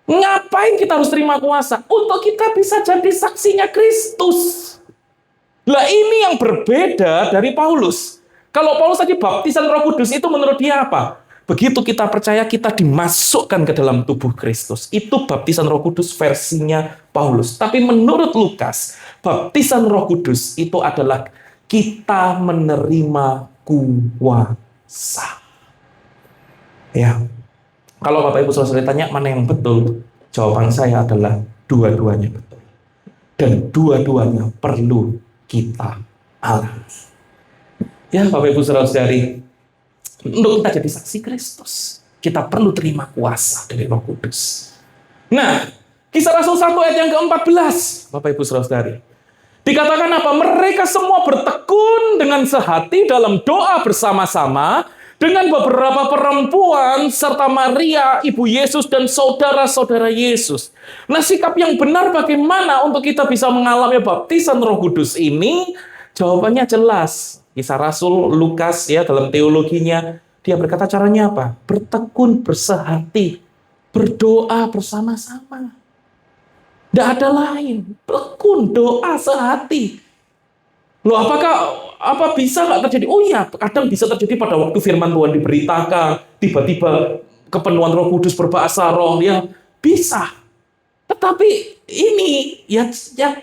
Ngapain kita harus terima kuasa? Untuk kita bisa jadi saksinya Kristus. Lah ini yang berbeda dari Paulus. Kalau Paulus tadi baptisan Roh Kudus itu menurut dia apa? Begitu kita percaya, kita dimasukkan ke dalam tubuh Kristus. Itu baptisan Roh Kudus versinya Paulus. Tapi menurut Lukas, baptisan Roh Kudus itu adalah kita menerima kuasa. Ya. Kalau Bapak Ibu Saudara tanya mana yang betul, jawaban saya adalah dua-duanya betul. Dan dua-duanya perlu kita alami. Ya Bapak Ibu Saudara-saudari, untuk kita jadi saksi Kristus, kita perlu terima kuasa dari Roh Kudus. Nah, Kisah Rasul 1 ayat yang ke-14, Bapak Ibu Saudara-saudari. Dikatakan apa? Mereka semua bertekun dengan sehati dalam doa bersama-sama dengan beberapa perempuan serta Maria, ibu Yesus, dan saudara-saudara Yesus. Nah, sikap yang benar bagaimana untuk kita bisa mengalami baptisan Roh Kudus ini? Jawabannya jelas. Kisah Rasul Lukas ya dalam teologinya, dia berkata caranya apa? Bertekun, bersehati, berdoa bersama-sama. Tidak ada lain. Tekun, doa, sehati. Loh, apa bisa nggak terjadi? Oh iya, kadang bisa terjadi pada waktu firman Tuhan diberitakan, tiba-tiba kepenuhan Roh Kudus berbahasa roh, ya bisa. Tetapi ini yang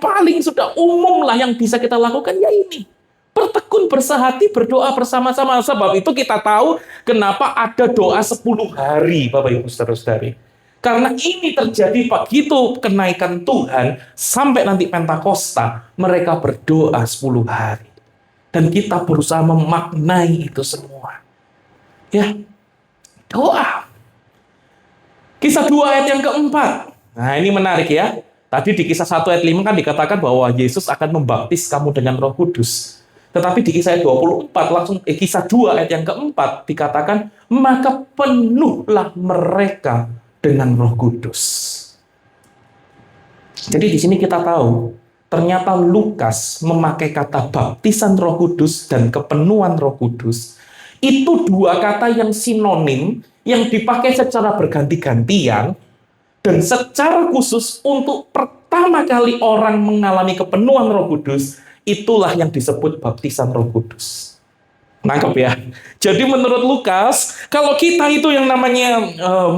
paling sudah umum lah yang bisa kita lakukan ya ini. Bertekun, bersehati, berdoa bersama-sama. Sebab itu kita tahu kenapa ada doa 10 hari, Bapak Ibu Saudara-saudari. Karena ini terjadi begitu kenaikan Tuhan sampai nanti Pentakosta, mereka berdoa 10 hari. Dan kita berusaha memaknai itu semua. Ya, doa. Kisah 2 ayat yang keempat. Nah, ini menarik ya. Tadi di kisah 1 ayat 5 kan dikatakan bahwa Yesus akan membaptis kamu dengan Roh Kudus. Tetapi di kisah 24 langsung kisah 2 ayat yang keempat dikatakan, maka penuhlah mereka dengan Roh Kudus. Jadi di sini kita tahu ternyata Lukas memakai kata baptisan Roh Kudus dan kepenuhan Roh Kudus. Itu dua kata yang sinonim yang dipakai secara berganti-gantian dan secara khusus untuk pertama kali orang mengalami kepenuhan Roh Kudus. Itulah yang disebut baptisan Roh Kudus. Nangkep ya? Jadi menurut Lukas, kalau kita itu yang namanya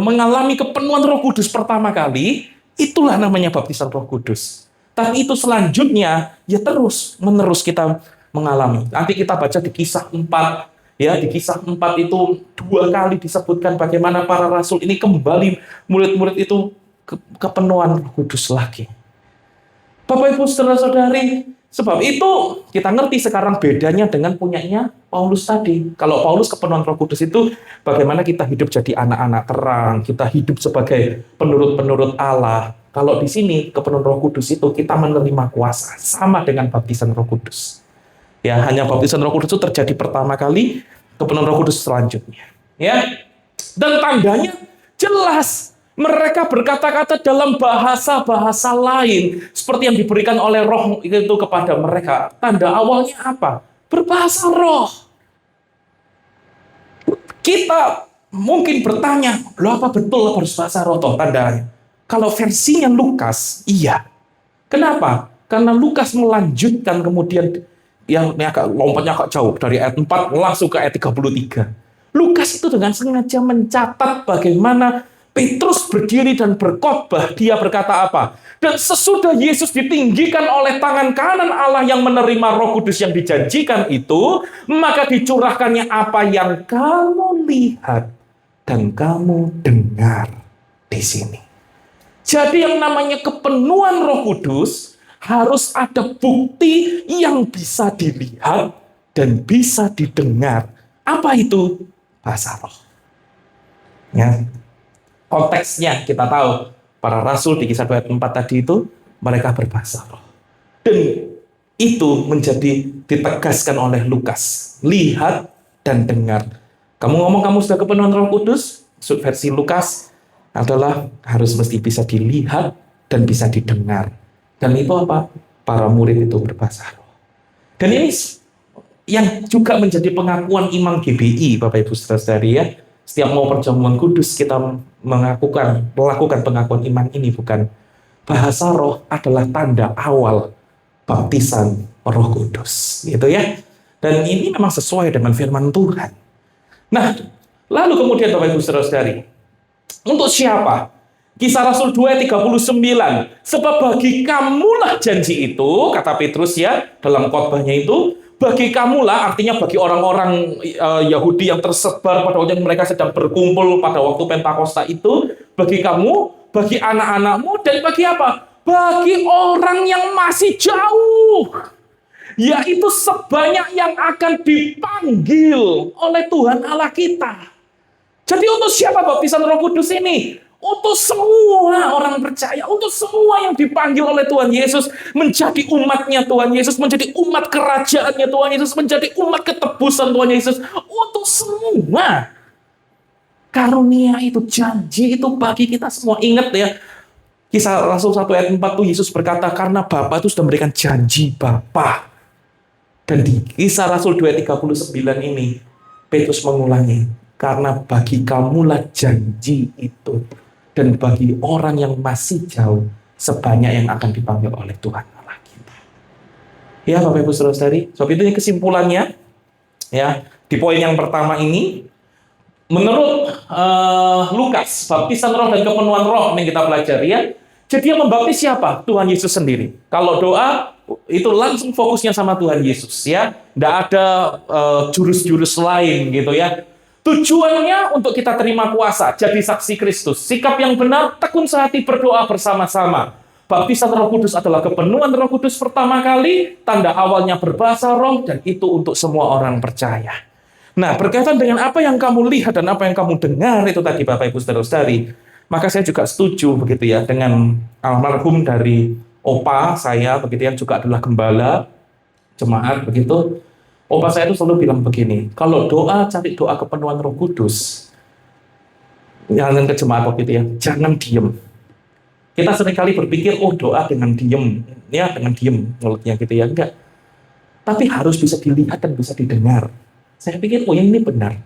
mengalami kepenuhan Roh Kudus pertama kali, itulah namanya baptisan Roh Kudus. Tapi itu selanjutnya, ya terus menerus kita mengalami. Nanti kita baca di kisah 4, ya di kisah 4 itu 2 kali disebutkan bagaimana para rasul ini kembali murid-murid itu kepenuhan Roh Kudus lagi. Bapak Ibu saudara-saudari, sebab itu kita ngerti sekarang bedanya dengan punyanya Paulus tadi. Kalau Paulus kepenuhan Roh Kudus itu bagaimana kita hidup jadi anak-anak terang, kita hidup sebagai penurut-penurut Allah. Kalau di sini kepenuhan Roh Kudus itu kita menerima kuasa sama dengan baptisan Roh Kudus. Ya, hanya baptisan Roh Kudus itu terjadi pertama kali, kepenuhan Roh Kudus selanjutnya. Ya. Dan tandanya jelas. Mereka berkata-kata dalam bahasa-bahasa lain seperti yang diberikan oleh Roh itu kepada mereka. Tanda awalnya apa? Berbahasa roh. Kita mungkin bertanya, loh apa betul harus bahasa roh toh tandanya? Kalau versinya Lukas, iya. Kenapa? Karena Lukas melanjutkan kemudian yang agak lompatnya agak jauh dari ayat 4 langsung ke ayat 33. Lukas itu dengan sengaja mencatat bagaimana Petrus berdiri dan berkhotbah. Dia berkata apa? Dan sesudah Yesus ditinggikan oleh tangan kanan Allah yang menerima Roh Kudus yang dijanjikan itu, maka dicurahkannya apa yang kamu lihat dan kamu dengar di sini. Jadi yang namanya kepenuhan Roh Kudus harus ada bukti yang bisa dilihat dan bisa didengar. Apa itu? Bahasa roh. Ya. Konteksnya kita tahu, para rasul di kisah 2 ayat 4 tadi itu, mereka berbahasa roh. Dan itu menjadi ditegaskan oleh Lukas. Lihat dan dengar. Kamu ngomong kamu sudah kepenuhan Roh Kudus, versi Lukas adalah harus mesti bisa dilihat dan bisa didengar. Dan itu apa? Para murid itu berbahasa roh. Dan ini yang juga menjadi pengakuan imam GBI, Bapak Ibu Saudara-saudari ya. Setiap mau perjamuan kudus kita melakukan pengakuan iman ini, bukan? Bahasa roh adalah tanda awal baptisan Roh Kudus, gitu ya. Dan ini memang sesuai dengan firman Tuhan. Nah, lalu kemudian Bapak Ibu Saudara-saudari, untuk siapa? Kisah Rasul 2 ayat 39. Sebab bagi kamulah janji itu, kata Petrus ya dalam khotbahnya itu, bagi kamulah, artinya bagi orang-orang Yahudi yang tersebar pada waktu mereka sedang berkumpul pada waktu Pentakosta itu, bagi kamu, bagi anak-anakmu, dan bagi apa? Bagi orang yang masih jauh. Yaitu sebanyak yang akan dipanggil oleh Tuhan Allah kita. Jadi untuk siapa baptisan Roh Kudus ini? Untuk semua orang percaya, untuk semua yang dipanggil oleh Tuhan Yesus menjadi umatnya Tuhan Yesus, menjadi umat kerajaannya Tuhan Yesus, menjadi umat ketebusan Tuhan Yesus. Untuk semua. Karunia itu, janji itu bagi kita semua. Ingat ya, kisah Rasul 1 ayat 4 tuh Yesus berkata, karena Bapa itu sudah memberikan janji Bapa. Dan di kisah Rasul 2 ayat 39 ini, Petrus mengulangi, karena bagi kamulah janji itu. Dan bagi orang yang masih jauh, sebanyak yang akan dipanggil oleh Tuhan Allah kita. Ya Bapak Ibu Saudara-saudari, sebab itu kesimpulannya, ya di poin yang pertama ini, menurut Lukas, baptisan roh dan kepenuhan roh yang kita pelajari ya, jadi yang membaptis siapa? Tuhan Yesus sendiri. Kalau doa, itu langsung fokusnya sama Tuhan Yesus ya. Tidak ada jurus-jurus lain gitu ya. Tujuannya untuk kita terima kuasa, jadi saksi Kristus. Sikap yang benar, tekun sehati berdoa bersama-sama. Baptisan Roh Kudus adalah kepenuhan Roh Kudus pertama kali, tanda awalnya berbahasa roh, dan itu untuk semua orang percaya. Nah, berkaitan dengan apa yang kamu lihat dan apa yang kamu dengar itu tadi Bapak Ibu Saudara-saudari, maka saya juga setuju begitu ya dengan almarhum dari opa saya begitu yang juga adalah gembala jemaat begitu. Opa saya itu selalu bilang begini, kalau doa cari doa kepenuhan Roh Kudus, jangan ke jemaat begitu ya, jangan diem. Kita seringkali berpikir, oh doa dengan diem, ya dengan diem mulutnya gitu ya, enggak. Tapi harus bisa dilihat dan bisa didengar. Saya pikir, oh yang ini benar.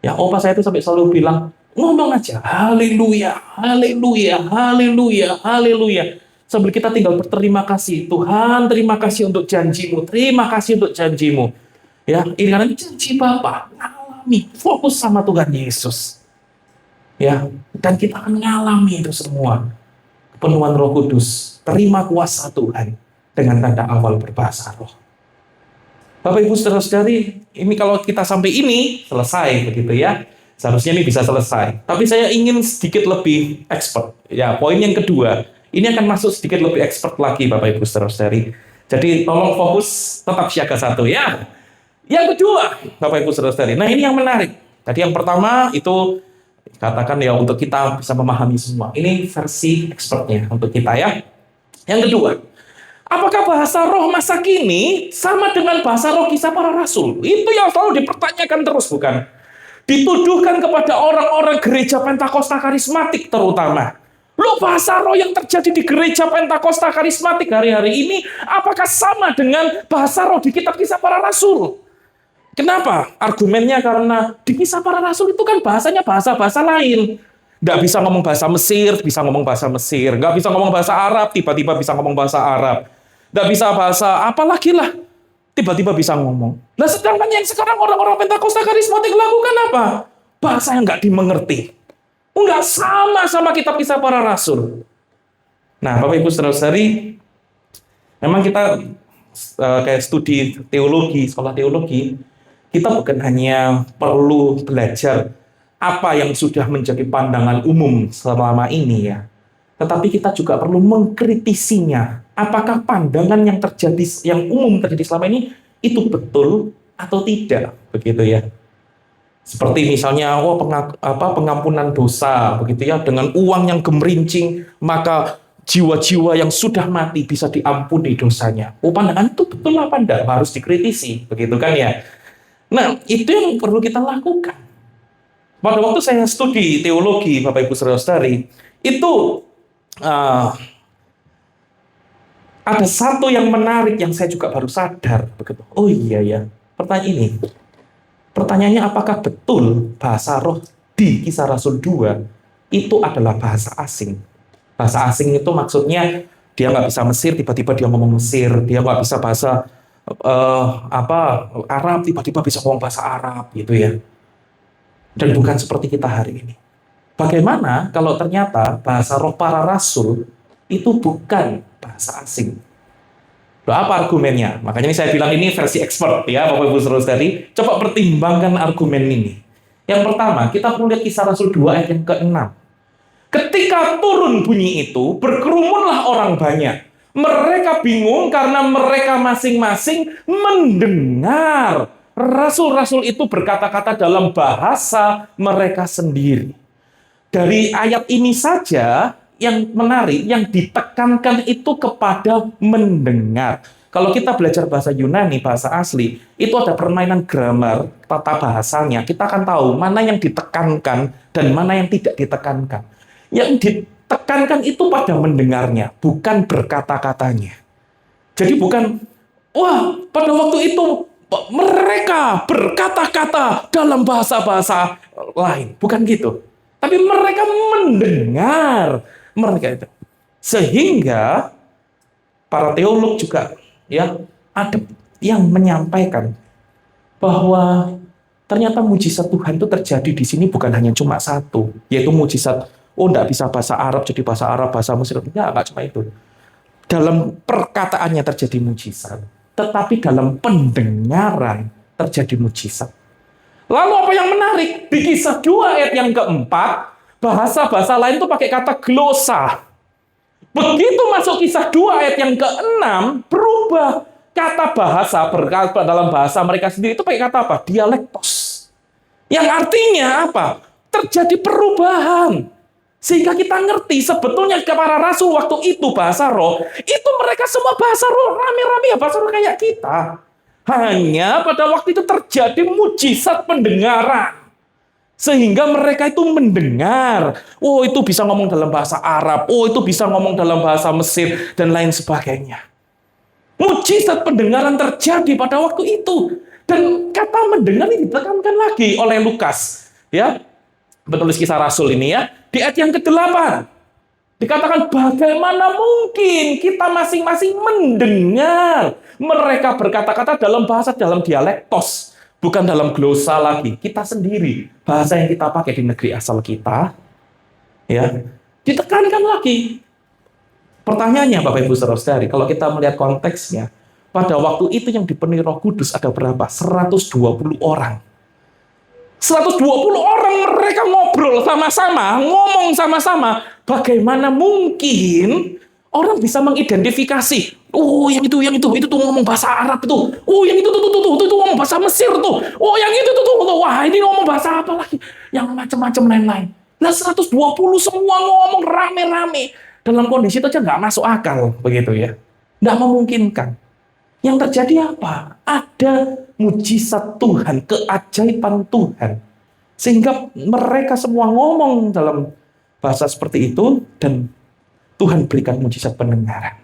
Ya, opa saya itu sampai selalu bilang, ngomong aja, haleluya, haleluya, haleluya, haleluya. Sambil kita tinggal berterima kasih, Tuhan terima kasih untuk janjimu, terima kasih untuk janjimu. Ya, ini karena janji Bapa, ngalami, fokus sama Tuhan Yesus. Ya, dan kita akan ngalami itu semua. Kepenuhan Roh Kudus, terima kuasa Tuhan dengan tanda awal berbahasa roh. Bapak Ibu Saudara-saudari, ini kalau kita sampai ini selesai begitu ya. Seharusnya ini bisa selesai. Tapi saya ingin sedikit lebih expert. Ya, poin yang kedua, ini akan masuk sedikit lebih expert lagi Bapak Ibu Saudara-saudari. Jadi tolong fokus, tetap siaga satu ya. Yang kedua, Bapak Ibu Saudara-saudari. Nah, ini yang menarik. Tadi yang pertama itu katakan ya untuk kita bisa memahami semua. Ini versi expertnya untuk kita ya. Yang kedua, apakah bahasa roh masa kini sama dengan bahasa roh kisah para rasul? Itu yang selalu dipertanyakan terus, bukan? Dituduhkan kepada orang-orang gereja Pentakosta karismatik terutama. Loh, bahasa roh yang terjadi di gereja Pentakosta karismatik hari-hari ini apakah sama dengan bahasa roh di kitab kisah para rasul? Kenapa? Argumennya karena di kisah para rasul itu kan bahasanya bahasa-bahasa lain. Nggak bisa ngomong bahasa Mesir, bisa ngomong bahasa Mesir. Nggak bisa ngomong bahasa Arab, tiba-tiba bisa ngomong bahasa Arab. Nggak bisa bahasa apa lagi lah, tiba-tiba bisa ngomong. Nah, sedangkan yang sekarang orang-orang Pentakosta karismatik lakukan apa? Bahasa yang nggak dimengerti. Nggak sama kitab kisah para rasul. Nah, Bapak Ibu Saudara-saudari, memang kita kayak studi teologi, sekolah teologi, kita bukan hanya perlu belajar apa yang sudah menjadi pandangan umum selama ini ya, tetapi kita juga perlu mengkritisinya. Apakah pandangan yang terjadi, yang umum terjadi selama ini itu betul atau tidak, begitu ya? Seperti misalnya, pengampunan dosa, begitu ya, dengan uang yang gemerincing, maka jiwa-jiwa yang sudah mati bisa diampuni dosanya. Pandangan itu betul apa enggak? Harus dikritisi, begitu kan ya? Nah, itu yang perlu kita lakukan. Pada waktu saya studi teologi, Bapak Ibu Saudara-saudari, itu ada satu yang menarik yang saya juga baru sadar, begitu. Oh iya ya, pertanyaannya apakah betul bahasa roh di Kisah Rasul 2 itu adalah bahasa asing? Bahasa asing itu maksudnya dia nggak bisa Mesir, tiba-tiba dia ngomong Mesir. Dia nggak bisa bahasa Arab, tiba-tiba bisa ngomong bahasa Arab, gitu ya. Dan bukan seperti kita hari ini. Bagaimana kalau ternyata bahasa roh para rasul itu bukan bahasa asing? Loh, apa argumennya? Makanya saya bilang ini versi expert ya, Bapak Ibu Saudara-saudari. Coba pertimbangkan argumen ini. Yang pertama, kita perlu lihat Kisah Rasul 2 ayat yang ke-6. Ketika turun bunyi itu, berkerumunlah orang banyak. Mereka bingung karena mereka masing-masing mendengar rasul-rasul itu berkata-kata dalam bahasa mereka sendiri. Dari ayat ini saja yang menarik, yang ditekankan itu kepada mendengar. Kalau kita belajar bahasa Yunani, bahasa asli, itu ada permainan grammar, tata bahasanya. Kita akan tahu mana yang ditekankan dan mana yang tidak ditekankan. Yang ditekankan itu pada mendengarnya, bukan berkata-katanya. Jadi bukan, wah pada waktu itu mereka berkata-kata dalam bahasa-bahasa lain. Bukan gitu. Tapi mereka mendengar. Mereka itu. Sehingga para teolog juga ya ada yang menyampaikan bahwa ternyata mujizat Tuhan itu terjadi di sini bukan hanya cuma satu, yaitu mujizat enggak bisa bahasa Arab jadi bahasa Arab, bahasa Mesir. Enggak cuma itu. dalam perkataannya terjadi mujizat, tetapi dalam pendengaran terjadi mujizat. Lalu apa yang menarik? Di Kisah 2 ayat yang keempat, bahasa-bahasa lain itu pakai kata glosa. Begitu masuk Kisah 2 ayat yang ke-6, berubah. Kata bahasa, berkata dalam bahasa mereka sendiri itu pakai kata apa? Dialektos. Yang artinya apa? Terjadi perubahan. Sehingga kita ngerti sebetulnya para rasul waktu itu bahasa roh, itu mereka semua bahasa roh, rame-rame ya bahasa roh kayak kita. Hanya pada waktu itu terjadi mujizat pendengaran. Sehingga mereka itu mendengar. Oh, itu bisa ngomong dalam bahasa Arab. Oh, itu bisa ngomong dalam bahasa Mesir. Dan lain sebagainya. Mujizat pendengaran terjadi pada waktu itu. Dan kata mendengar ini ditekankan lagi oleh Lukas. Ya, penulis Kisah Rasul ini ya. Di ayat yang ke-8. Dikatakan bagaimana mungkin kita masing-masing mendengar mereka berkata-kata dalam bahasa, dalam dialektos. Bukan dalam glosa lagi. Kita sendiri. Bahasa yang kita pakai di negeri asal kita. Ya, ditekankan lagi. Pertanyaannya Bapak Ibu Saudara-saudari, kalau kita melihat konteksnya, pada waktu itu yang dipenuhi Roh Kudus ada berapa? 120 orang. 120 orang mereka ngobrol sama-sama, ngomong sama-sama. Bagaimana mungkin orang bisa mengidentifikasi? Oh, yang itu tuh ngomong bahasa Arab itu. Oh, yang itu ngomong bahasa Mesir tuh. Oh, yang itu tuh. Wah, ini ngomong bahasa apa lagi? Yang macam-macam lain-lain. Nah, 120 semua ngomong rame-rame. Dalam kondisi itu aja nggak masuk akal, begitu ya. Nggak memungkinkan. Yang terjadi apa? Ada mujizat Tuhan, keajaiban Tuhan. Sehingga mereka semua ngomong dalam bahasa seperti itu, dan Tuhan berikan mujizat pendengaran.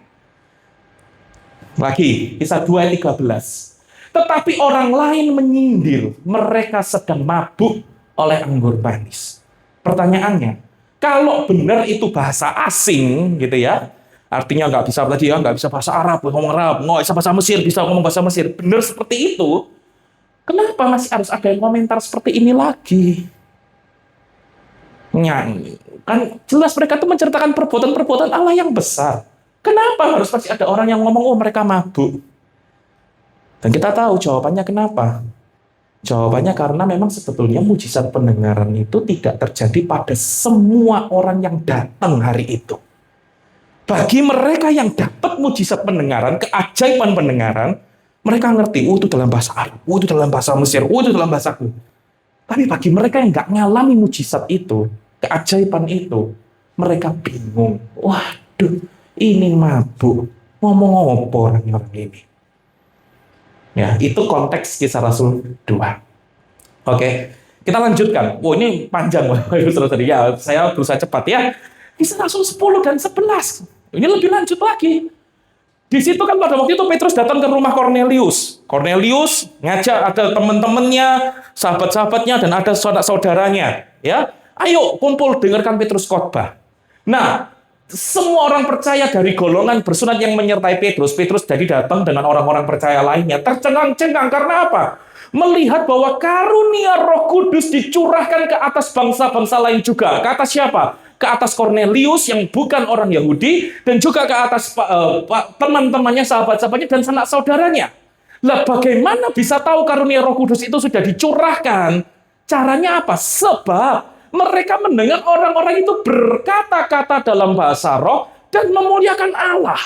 Lagi, Kisah 2 ayat 13. Tetapi orang lain menyindir, mereka sedang mabuk oleh anggur manis. Pertanyaannya, kalau benar itu bahasa asing, gitu ya, artinya nggak bisa bahasa Arab, ngomong Arab, nggak bisa bahasa Mesir, bisa ngomong bahasa Mesir. Benar seperti itu. Kenapa masih harus ada yang komentar seperti ini lagi? Kan jelas mereka itu menceritakan perbuatan-perbuatan Allah yang besar. Kenapa harus pasti ada orang yang ngomong, oh mereka mabuk? Dan kita tahu jawabannya kenapa. Jawabannya karena memang sebetulnya mujizat pendengaran itu tidak terjadi pada semua orang yang datang hari itu. Bagi mereka yang dapat mujizat pendengaran, keajaiban pendengaran, mereka ngerti, oh itu dalam bahasa Arab, oh itu dalam bahasa Mesir, oh itu dalam bahasaku. Tapi bagi mereka yang nggak ngalami mujizat itu, keajaiban itu, mereka bingung. Waduh, ini mabuk. Ngomong apa orang-orang ini? Ya, itu konteks Kisah Rasul 2. Oke, kita lanjutkan. Oh, ini panjang, ya, saya berusaha cepat ya. Kisah Rasul 10 dan 11. Ini lebih lanjut lagi. Di situ kan pada waktu itu Petrus datang ke rumah Kornelius. Kornelius ngajak ada teman-temannya, sahabat-sahabatnya, dan ada saudara-saudaranya. Ya, ayo kumpul dengarkan Petrus khotbah. Nah, semua orang percaya dari golongan bersunat yang menyertai Petrus. Petrus jadi datang dengan orang-orang percaya lainnya. Tercengang-cengang karena apa? Melihat bahwa karunia Roh Kudus dicurahkan ke atas bangsa-bangsa lain juga. Ke atas siapa? Ke atas Kornelius yang bukan orang Yahudi, dan juga ke atas teman-temannya, sahabat-sahabatnya, dan sanak saudaranya. Lah bagaimana bisa tahu karunia Roh Kudus itu sudah dicurahkan? Caranya apa? Sebab mereka mendengar orang-orang itu berkata-kata dalam bahasa roh dan memuliakan Allah.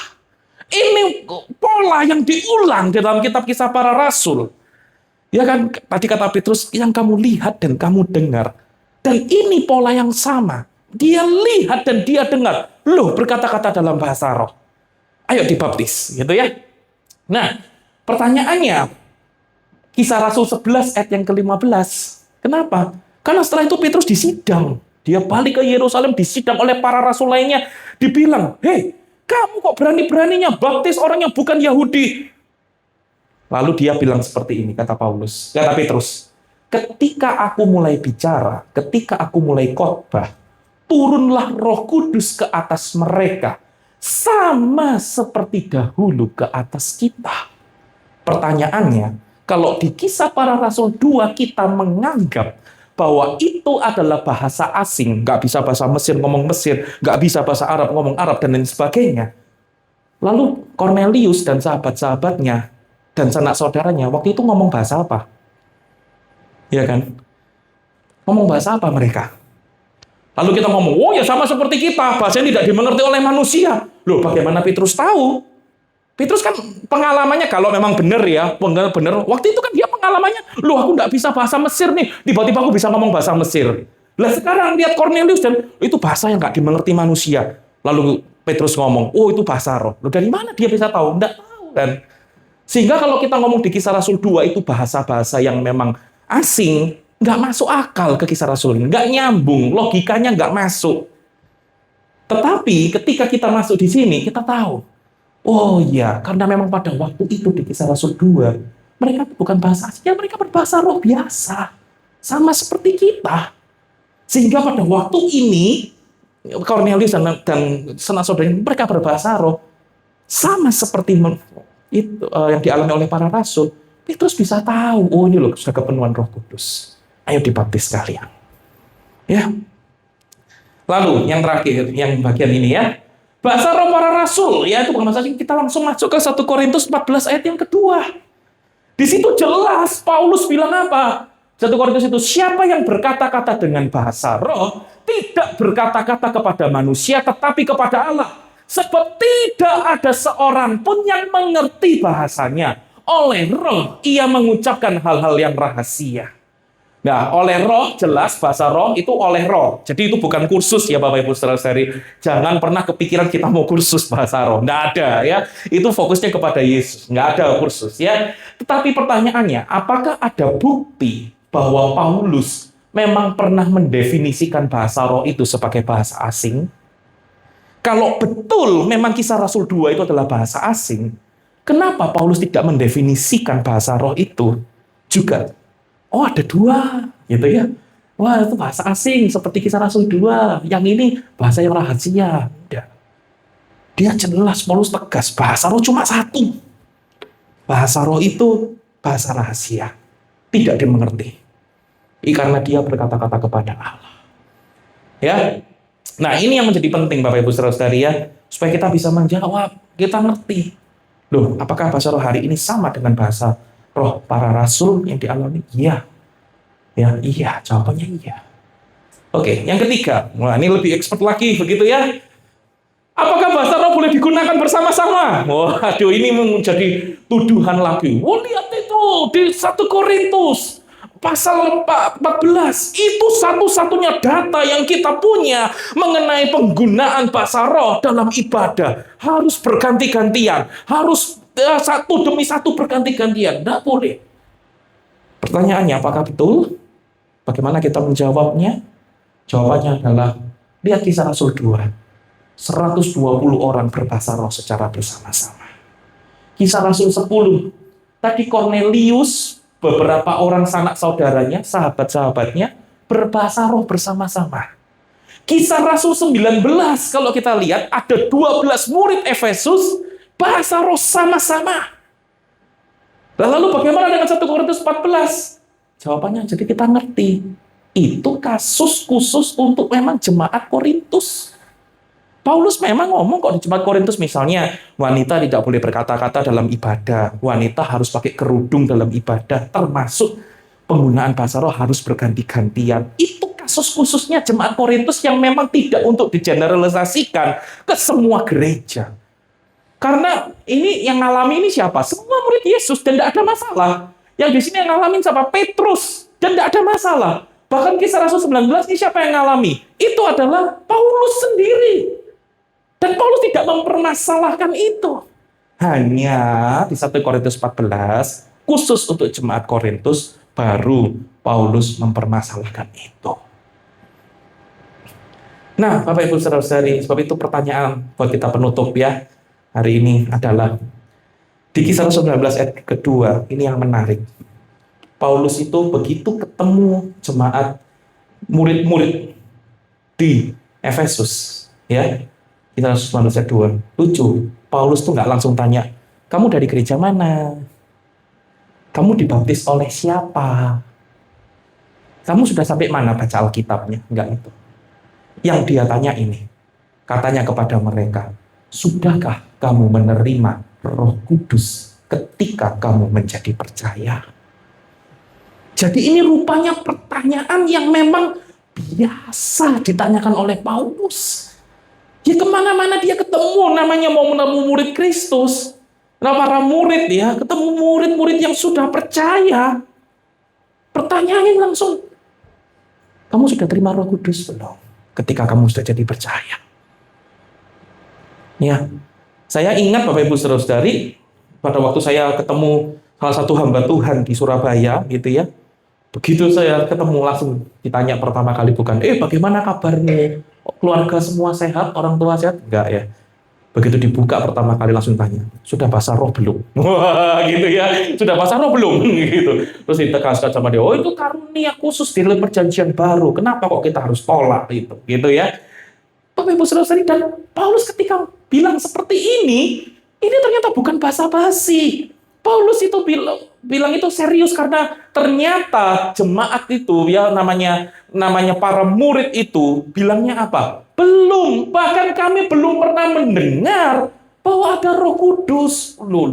Ini pola yang diulang dalam kitab Kisah Para Rasul. Ya kan, tadi kata Petrus, yang kamu lihat dan kamu dengar. Dan ini pola yang sama. Dia lihat dan dia dengar. Loh, berkata-kata dalam bahasa roh. Ayo dibaptis, gitu ya. Nah, pertanyaannya, Kisah Rasul 11 ayat yang ke-15. Kenapa? Karena setelah itu Petrus disidang. Dia balik ke Yerusalem, disidang oleh para rasul lainnya. Dibilang, hei, kamu kok berani-beraninya baptis orang yang bukan Yahudi? Lalu dia bilang seperti ini, kata Petrus. Ketika aku mulai bicara, ketika aku mulai khotbah, turunlah Roh Kudus ke atas mereka. Sama seperti dahulu ke atas kita. Pertanyaannya, kalau di Kisah Para Rasul 2 kita menganggap bahwa itu adalah bahasa asing, nggak bisa bahasa Mesir ngomong Mesir, nggak bisa bahasa Arab ngomong Arab, dan lain sebagainya. Lalu Cornelius dan sahabat-sahabatnya dan sanak saudaranya waktu itu ngomong bahasa apa? Ya kan? Ngomong bahasa apa mereka? Lalu kita ngomong, oh ya sama seperti kita, bahasanya tidak dimengerti oleh manusia. Loh, bagaimana Petrus tahu? Petrus kan pengalamannya kalau memang benar ya, benar. Waktu itu kan dia pengalamannya, loh aku nggak bisa bahasa Mesir nih, tiba-tiba aku bisa ngomong bahasa Mesir. Lah sekarang lihat Cornelius dan itu bahasa yang nggak dimengerti manusia. Lalu Petrus ngomong, oh itu bahasa roh. Loh dari mana dia bisa tahu? Nggak tahu kan? Sehingga kalau kita ngomong di Kisah Rasul 2 itu bahasa-bahasa yang memang asing, nggak masuk akal ke Kisah Rasul ini, nggak nyambung, logikanya nggak masuk. Tetapi ketika kita masuk di sini, kita tahu, oh iya, karena memang pada waktu itu di Kisah Rasul 2, mereka bukan bahasa asing, mereka berbahasa roh biasa, sama seperti kita. Sehingga pada waktu ini, Cornelius dan sanak saudaranya, mereka berbahasa roh, sama seperti itu yang dialami oleh para rasul. Petrus bisa tahu, oh ini loh sudah kepenuhan Roh Kudus. Ayo dibaptis sekalian. Ya. Lalu yang terakhir, yang bagian ini ya. Bahasa roh para rasul, ya itu bukan bahasa asing. Kita langsung masuk ke 1 Korintus 14 ayat yang kedua. Di situ jelas Paulus bilang apa? 1 Korintus itu, siapa yang berkata-kata dengan bahasa roh, tidak berkata-kata kepada manusia, tetapi kepada Allah. Sebab tidak ada seorang pun yang mengerti bahasanya. Oleh roh, ia mengucapkan hal-hal yang rahasia. Nah, oleh roh, jelas bahasa roh itu oleh roh. Jadi itu bukan kursus ya Bapak Ibu Saudara-saudari. Jangan pernah kepikiran kita mau kursus bahasa roh. Nggak ada ya. Itu fokusnya kepada Yesus. Nggak ada kursus ya. Tetapi pertanyaannya, apakah ada bukti bahwa Paulus memang pernah mendefinisikan bahasa roh itu sebagai bahasa asing? Kalau betul memang Kisah Rasul 2 itu adalah bahasa asing, kenapa Paulus tidak mendefinisikan bahasa roh itu juga? Oh ada dua, gitu ya. Wah itu bahasa asing, seperti Kisah Rasul 2. Yang ini bahasa yang rahasia. Tidak. Dia jelas, Paulus tegas, bahasa roh cuma satu. Bahasa roh itu bahasa rahasia. Tidak dimengerti. Karena dia berkata-kata kepada Allah. Ya. Nah ini yang menjadi penting Bapak Ibu Saudara-saudari ya. Supaya kita bisa menjawab, kita ngerti. Loh, apakah bahasa roh hari ini sama dengan bahasa roh para rasul yang dialami? Iya. Ya, iya. Jawabannya iya. Oke, yang ketiga. Wah, ini lebih expert lagi, begitu ya. Apakah bahasa roh boleh digunakan bersama-sama? Waduh, ini menjadi tuduhan lagi. Oh, lihat itu di 1 Korintus pasal 14. Itu satu-satunya data yang kita punya mengenai penggunaan bahasa roh dalam ibadah. Harus berganti-gantian. Harus satu demi satu berganti-gantian. Tidak boleh. Pertanyaannya, apakah betul? Bagaimana kita menjawabnya? Jawabannya adalah, lihat Kisah Rasul 2. 120 orang berbahasa roh secara bersama-sama. Kisah Rasul 10. Tadi Cornelius, beberapa orang sanak saudaranya, sahabat-sahabatnya, berbahasa roh bersama-sama. Kisah Rasul 19, kalau kita lihat, ada 12 murid Efesus, bahasa roh sama-sama. Lalu bagaimana dengan 1 Korintus 14? Jawabannya, jadi kita ngerti. Itu kasus khusus untuk memang jemaat Korintus. Paulus memang ngomong kok di jemaat Korintus misalnya, wanita tidak boleh berkata-kata dalam ibadah. Wanita harus pakai kerudung dalam ibadah. Termasuk penggunaan bahasa roh harus berganti-gantian. Itu kasus khususnya jemaat Korintus yang memang tidak untuk digeneralisasikan ke semua gereja. Karena ini yang ngalami ini siapa? Semua murid Yesus dan tidak ada masalah. Yang di sini yang ngalamin siapa? Petrus dan tidak ada masalah. Bahkan Kisah Rasul 19 ini siapa yang ngalami? Itu adalah Paulus sendiri. Dan Paulus tidak mempermasalahkan itu. Hanya di 1 Korintus 14 khusus untuk jemaat Korintus baru Paulus mempermasalahkan itu. Nah, Bapak Ibu Saudara-saudari, sebab itu pertanyaan buat kita penutup ya hari ini adalah di Kisah Rasul 19 ayat kedua, ini yang menarik. Paulus itu begitu ketemu jemaat murid-murid di Efesus, ya. Kisah Rasul 19 ayat 2. Lucu, Paulus tuh nggak langsung tanya, kamu dari gereja mana? Kamu dibaptis oleh siapa? Kamu sudah sampai mana baca Alkitabnya? Enggak itu. Yang dia tanya ini, katanya kepada mereka, Sudahkah kamu menerima Roh Kudus ketika kamu menjadi percaya? Jadi ini rupanya pertanyaan yang memang biasa ditanyakan oleh Paulus. Ya kemana-mana dia ketemu namanya mau menemui murid Kristus. Nah para murid ya, ketemu murid-murid yang sudah percaya. Pertanyaannya langsung, kamu sudah terima Roh Kudus belum? Ketika kamu sudah jadi percaya. Ya, saya ingat Bapak Ibu Saudara-saudari, pada waktu saya ketemu salah satu hamba Tuhan di Surabaya, gitu ya. Begitu saya ketemu langsung ditanya pertama kali bukan, bagaimana kabarnya? Keluarga semua sehat, orang tua sehat? Enggak ya. Begitu dibuka pertama kali langsung tanya, sudah basah roh belum? Wah, gitu ya. Sudah basah roh belum? Gitu. Terus ditegaskan sama dia, itu karunia khusus di dalam perjanjian baru. Kenapa kok kita harus tolak itu? Gitu ya. Bapak Ibu Saudara-saudari, dan Paulus ketika bilang seperti ini ternyata bukan basa-basi. Paulus itu bilang itu serius karena ternyata jemaat itu ya namanya para murid itu bilangnya apa? Belum, bahkan kami belum pernah mendengar bahwa ada Roh Kudus. Loh.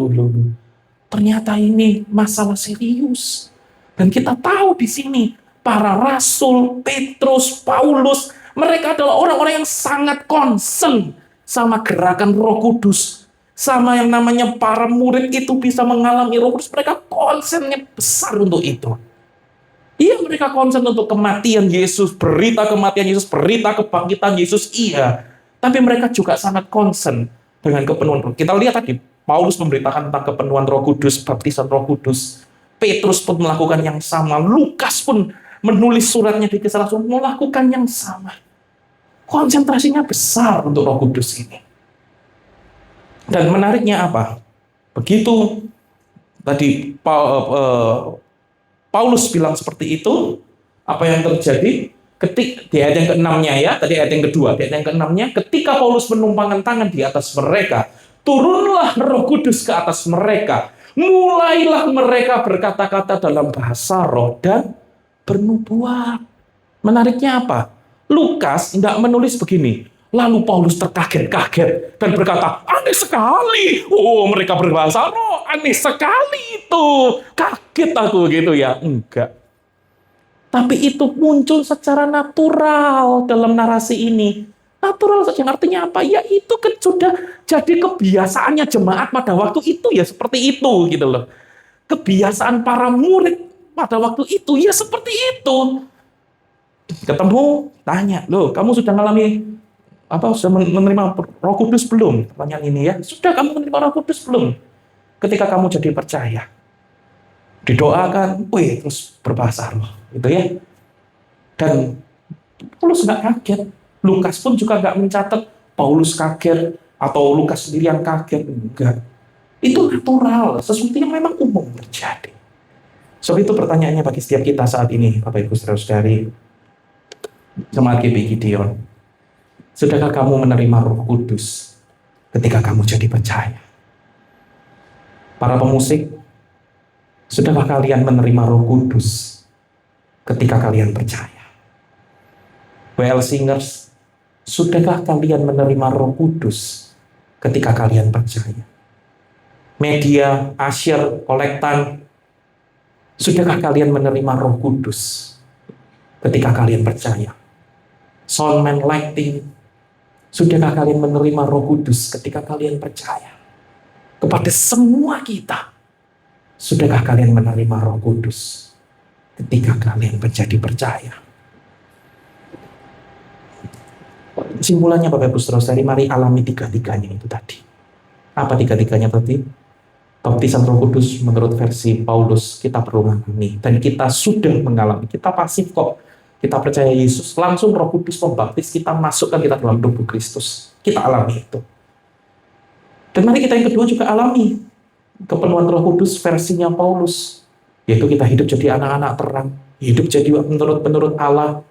Ternyata ini masalah serius. Dan kita tahu di sini para rasul, Petrus, Paulus, mereka adalah orang-orang yang sangat concern sama gerakan Roh Kudus. Sama yang namanya para murid itu bisa mengalami Roh Kudus, mereka concernnya besar untuk itu. Iya, mereka concern untuk kematian Yesus, berita kematian Yesus, berita kebangkitan Yesus, iya. Tapi mereka juga sangat concern dengan kepenuhan Roh. Kita lihat tadi, Paulus memberitakan tentang kepenuhan Roh Kudus, baptisan Roh Kudus. Petrus pun melakukan yang sama. Lukas pun menulis suratnya di Kisah Rasul melakukan yang sama. Konsentrasinya besar untuk Roh Kudus ini. Dan menariknya apa? Begitu tadi Paulus bilang seperti itu, apa yang terjadi? Di ayat yang ke-6-nya ya, tadi ayat yang kedua, di ayat yang ke-6-nya, ketika Paulus menumpangkan tangan di atas mereka, turunlah Roh Kudus ke atas mereka. Mulailah mereka berkata-kata dalam bahasa roh dan bernubuat. Menariknya apa? Lukas tidak menulis begini. Lalu Paulus terkaget-kaget dan berkata, aneh sekali. Oh, mereka berbahasa roh, aneh sekali itu. Kaget aku gitu ya. Enggak. Tapi itu muncul secara natural dalam narasi ini. Natural saja, artinya apa? Ya itu kan sudah jadi kebiasaannya jemaat pada waktu itu ya seperti itu gitu loh. Kebiasaan para murid pada waktu itu ya seperti itu. Ketemu, tanya, loh kamu sudah mengalami sudah menerima Roh Kudus belum? Pertanyaan ini ya. Sudah kamu menerima Roh Kudus belum? Ketika kamu jadi percaya. Didoakan, terus berbahasa roh, gitu ya. Dan Paulus nggak kaget. Lukas pun juga nggak mencatat Paulus kaget atau Lukas sendiri yang kaget. Enggak. Itu natural, sesuatu yang memang umum terjadi. So itu pertanyaannya bagi setiap kita saat ini, Bapak Ibu Saudara-saudari, jemaat GBI Gideon. Sudahkah kamu menerima Roh Kudus ketika kamu jadi percaya? Para pemusik, sudahkah kalian menerima Roh Kudus ketika kalian percaya? WL Singers, sudahkah kalian menerima Roh Kudus ketika kalian percaya? Media, Asyir, Kolektan, sudahkah kalian menerima Roh Kudus ketika kalian percaya? Soundman, Lighting, sudahkah kalian menerima Roh Kudus ketika kalian percaya? Kepada semua kita, sudahkah kalian menerima Roh Kudus ketika kalian menjadi percaya? Kesimpulannya Bapak Ibu Saudara-saudari, mari alami tiga-tiganya itu tadi. Apa tiga-tiganya tadi? Baptisan Roh Kudus menurut versi Paulus kita perlu mengalami, dan kita sudah mengalami. Kita pasif kok. Kita percaya Yesus, langsung Roh Kudus membaptis kita, masukkan kita dalam tubuh Kristus. Kita alami itu. Dan mari kita yang kedua juga alami kepenuhan Roh Kudus versinya Paulus, yaitu kita hidup jadi anak-anak terang, hidup jadi menurut Allah.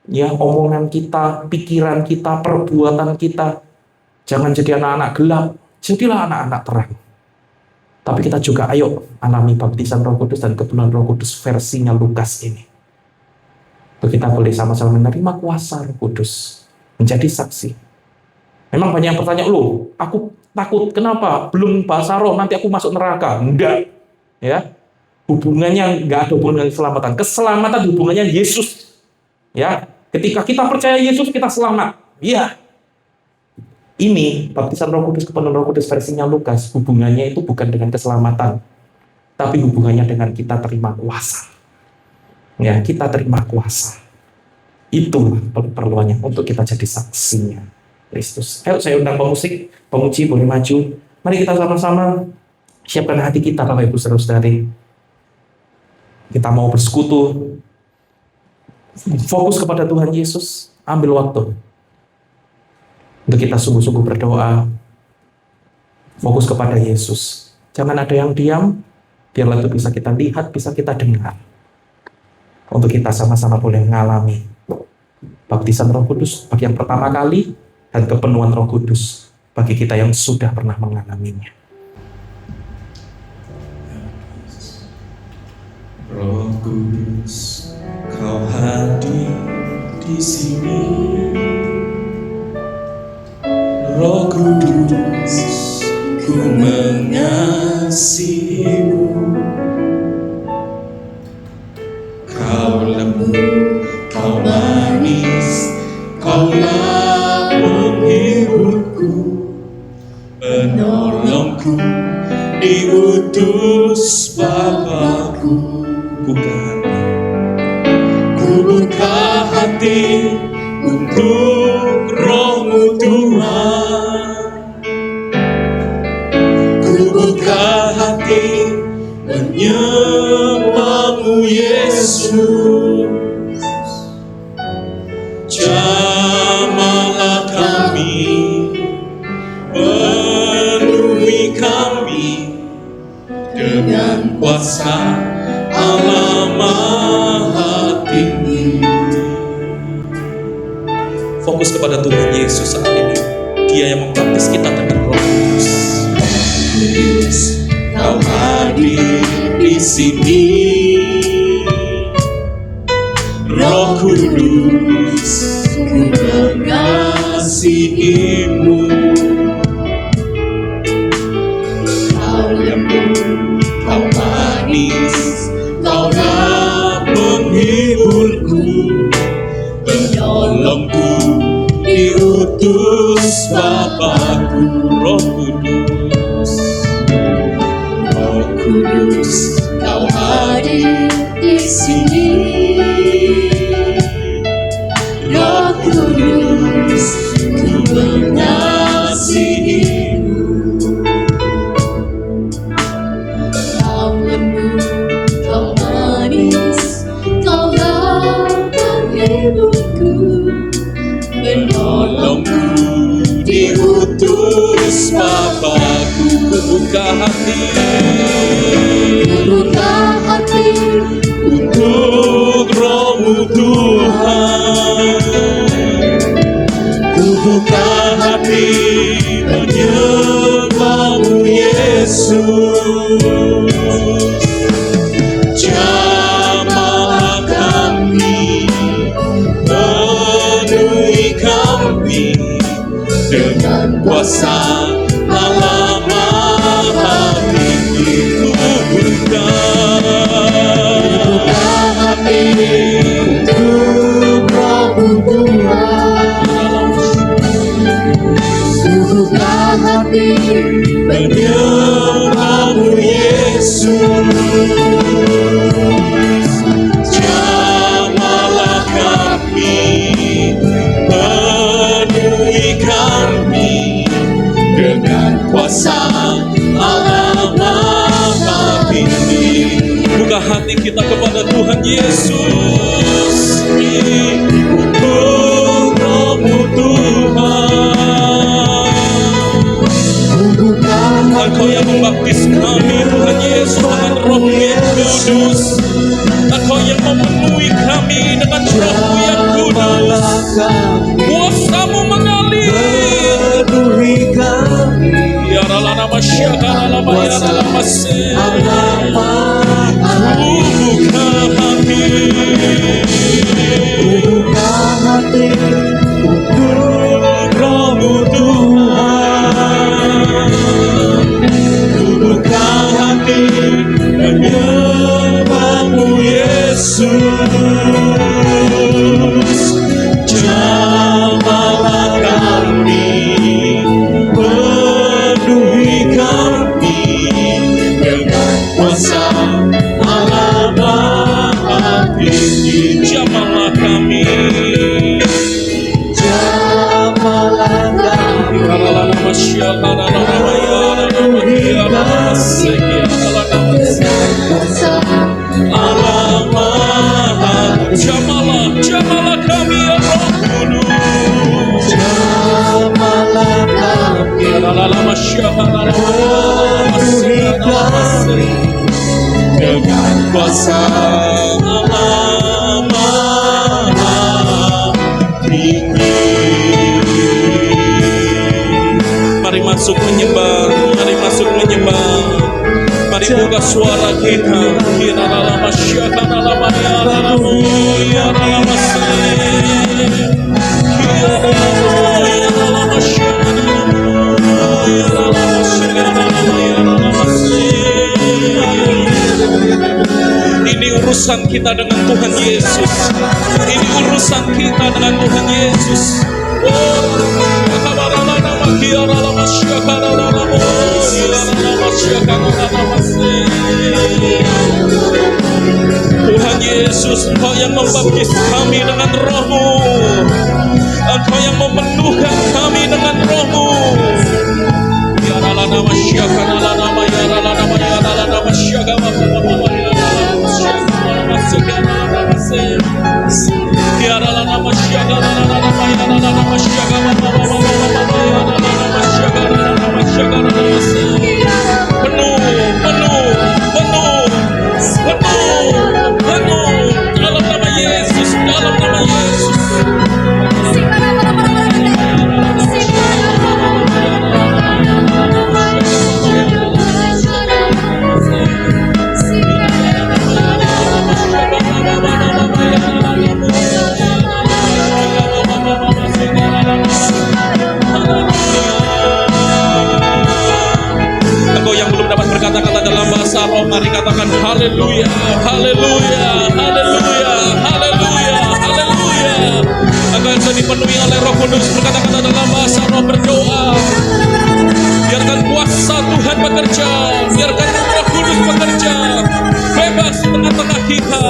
Ya, omongan kita, pikiran kita, perbuatan kita, jangan jadi anak-anak gelap, jadilah anak-anak terang. Tapi kita juga ayo alami baptisan Roh Kudus dan kepenuhan Roh Kudus versinya Lukas ini. Kita boleh sama-sama menerima kuasa Roh Kudus, menjadi saksi. Memang banyak yang bertanya, loh, aku takut, kenapa? Belum bahasa roh, nanti aku masuk neraka. Enggak. Ya, hubungannya enggak ada hubungan dengan keselamatan. Keselamatan hubungannya Yesus. Ya, ketika kita percaya Yesus, kita selamat. Ya. Ini baptisan Roh Kudus, kepenuhan Roh Kudus versinya Lukas, hubungannya itu bukan dengan keselamatan, tapi hubungannya dengan kita terima kuasa. Ya, kita terima kuasa. Itu perluannya untuk kita jadi saksinya Kristus. Ayo saya undang pemusik, pemuji boleh maju. Mari kita sama-sama siapkan hati kita, Bapak Ibu Saudara-saudari. Kita mau bersekutu, fokus kepada Tuhan Yesus, ambil waktu untuk kita sungguh-sungguh berdoa, fokus kepada Yesus. Jangan ada yang diam, biarlah itu bisa kita lihat, bisa kita dengar. Untuk kita sama-sama boleh mengalami baptisan Roh Kudus bagi yang pertama kali, dan kepenuhan Roh Kudus bagi kita yang sudah pernah mengalaminya. Roh Kudus, Kau hadir di sini. Roh Kudus, ku mengasihimu. Kau lembut, kau manis, kaulah penghiburku, penolongku, diutus Bapa-Ku. Buka hati untuk Roh-Mu Tuhan. Ku buka hati menyembah-Mu Yesus. Jamahlah kami, penuhi kami dengan kuasa Allah Maha Tinggi. Fokus kepada Tuhan Yesus saat ini. Dia yang membaptis kita dengan Roh Kudus. Kau hadir di sini. Roh Kudus, ku mengasihimu. Kau lembut, kau manis, kaulah penghiburku, penolongku, diutus Bapa-Ku. Roh Kudus, Roh Kudus, Kau hadir di sini. Roh Kudus, ku mengasihimu. Kau lembut, kau manis, kaulah penghiburku, penolongku, diutus Bapa-Ku. Buka hati, buka hati untuk Roh-Mu Tuhan. Ku buka hati menyembah-Mu Yesus. Jamahlah kami, penuhi kami dengan kuasa Allah Maha Tinggi. Ku buka hati untuk Roh-Mu Tuhan. Ku buka hati menyembah-Mu Yesus. Jamahlah kami, penuhi kami dengan kuasa Allah Maha Tinggi. Buka hati kita kepada Tuhan Yesus. Untuk Roh-Mu Tuhan. Engkau yang membaptis kami, Tuhan Yesus, dengan Roh-Mu yang kudus. Engkau yang memenuhi kami dengan Roh-Mu yang kudus. Kuasa-Mu mengalir. Penuhi kami. Ya Allah, nama syaka, nama ya Allah, buka hati untuk Roh-Mu Tuhan. dengan kuasa Allah Maha Tinggi. Mari masuk menyembah, mari masuk menyembah. Mari buka suara kita. Kira dalam masyarakat dalam ini urusan kita dengan Tuhan Yesus. Ini urusan kita dengan Tuhan Yesus. Tuhan Yesus, Engkau yang membaptis kami dengan Roh-Mu. Engkau yang memenuhkan kami dengan Roh-Mu. Dalam nama Yesus, dalam nama Yesus. Engkau yang belum dapat berkata-kata dalam bahasa roh, mari katakan haleluya, haleluya, haleluya, haleluya, haleluya. Agar bisa dipenuhi oleh Roh Kudus, berkata-kata dalam bahasa roh, berdoa. Biarkan kuasa Tuhan bekerja, biarkan Roh Kudus bekerja, bebas di tengah-tengah kita.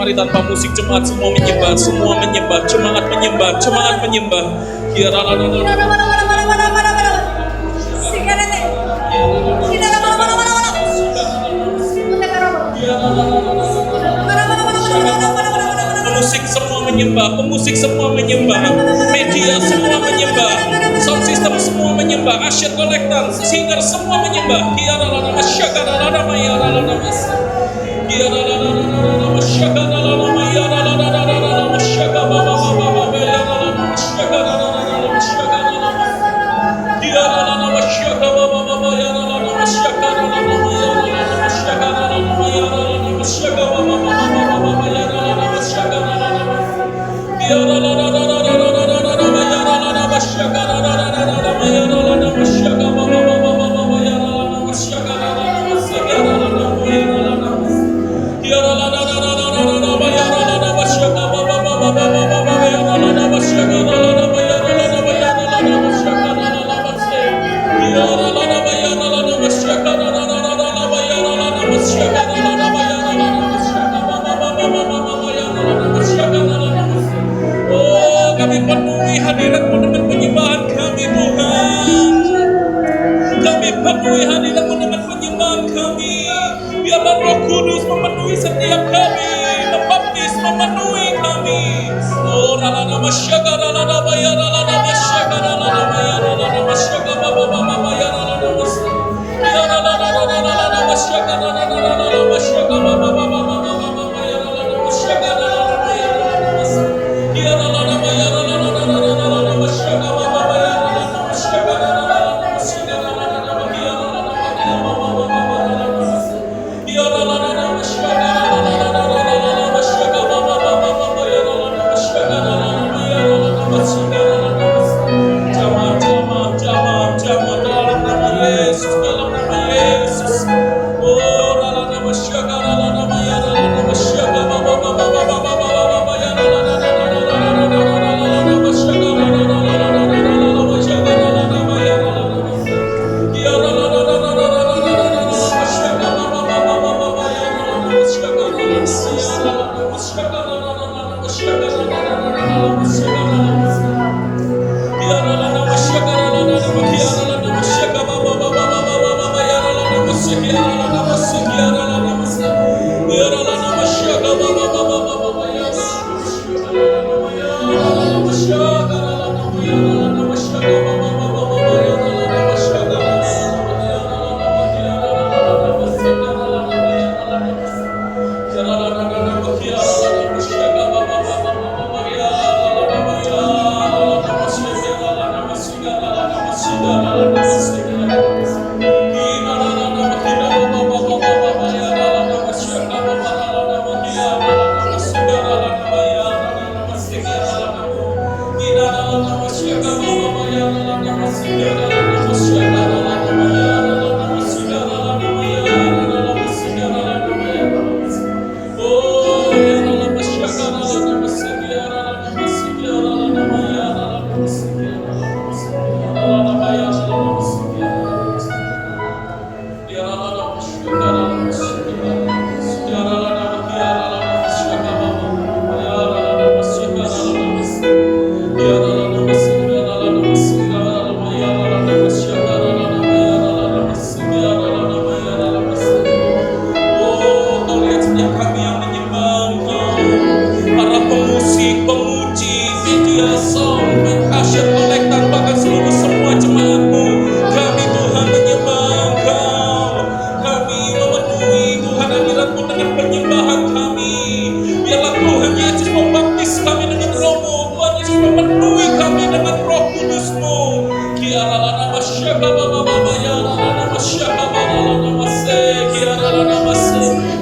Mari tanpa musik jemaat semua menyembah, semua menyembah, jemaat menyembah, jemaat menyembah. Pemusik semua menyembah, pemusik semua menyembah, media semua menyembah, sound system semua menyembah, asyik kolektor, singer semua menyembah. Kami penuhi hadirat-Mu dengan penyembahan kami, Tuhan. Kami penuhi hadirat-Mu dengan penyembahan kami. Biarlah Roh Kudus memenuhi setiap kami, membaptis memenuhi kami. Oh, ralana masyaga ralana baya ralana masyaga ralana baya ralana masyaga baba baba baya ralana masyaga. Ya ralana ralana masyaga ralana masyaga baba baba baba baya ralana masyaga ralana baya ralana masyaga. Ya ralana baya ralana masyaga baba baya ralana masyaga ralana masyaga ralana baya ralana baba baba ralana masyaga. Ya ralana masyaga ralana masyaga baba baba baya ralana masyaga ralana baya ralana masyaga ralana masyaga. Jamaah dalam nama Yesus, dalam nama Yesus. Oh, ralana masyaga ralana baya ralana masyaga baba baba baba baba ya ralana masyaga ralana masyaga ralana baya ralana masyaga. Ya ralana masyaga baba baba baba ya ralana masyaga ralana masyaga ralana masyaga ralana masyaga ralana masyaga. Ya ralana masyaga ralana masyaga baba baba baba ya ralana masyaga ya ralana masyaga ya ralana masyaga. Ya ralana masyaga baba baba baba ya ralana masyaga ralana ya ralana masyaga baba baba baba ya ralana masyaga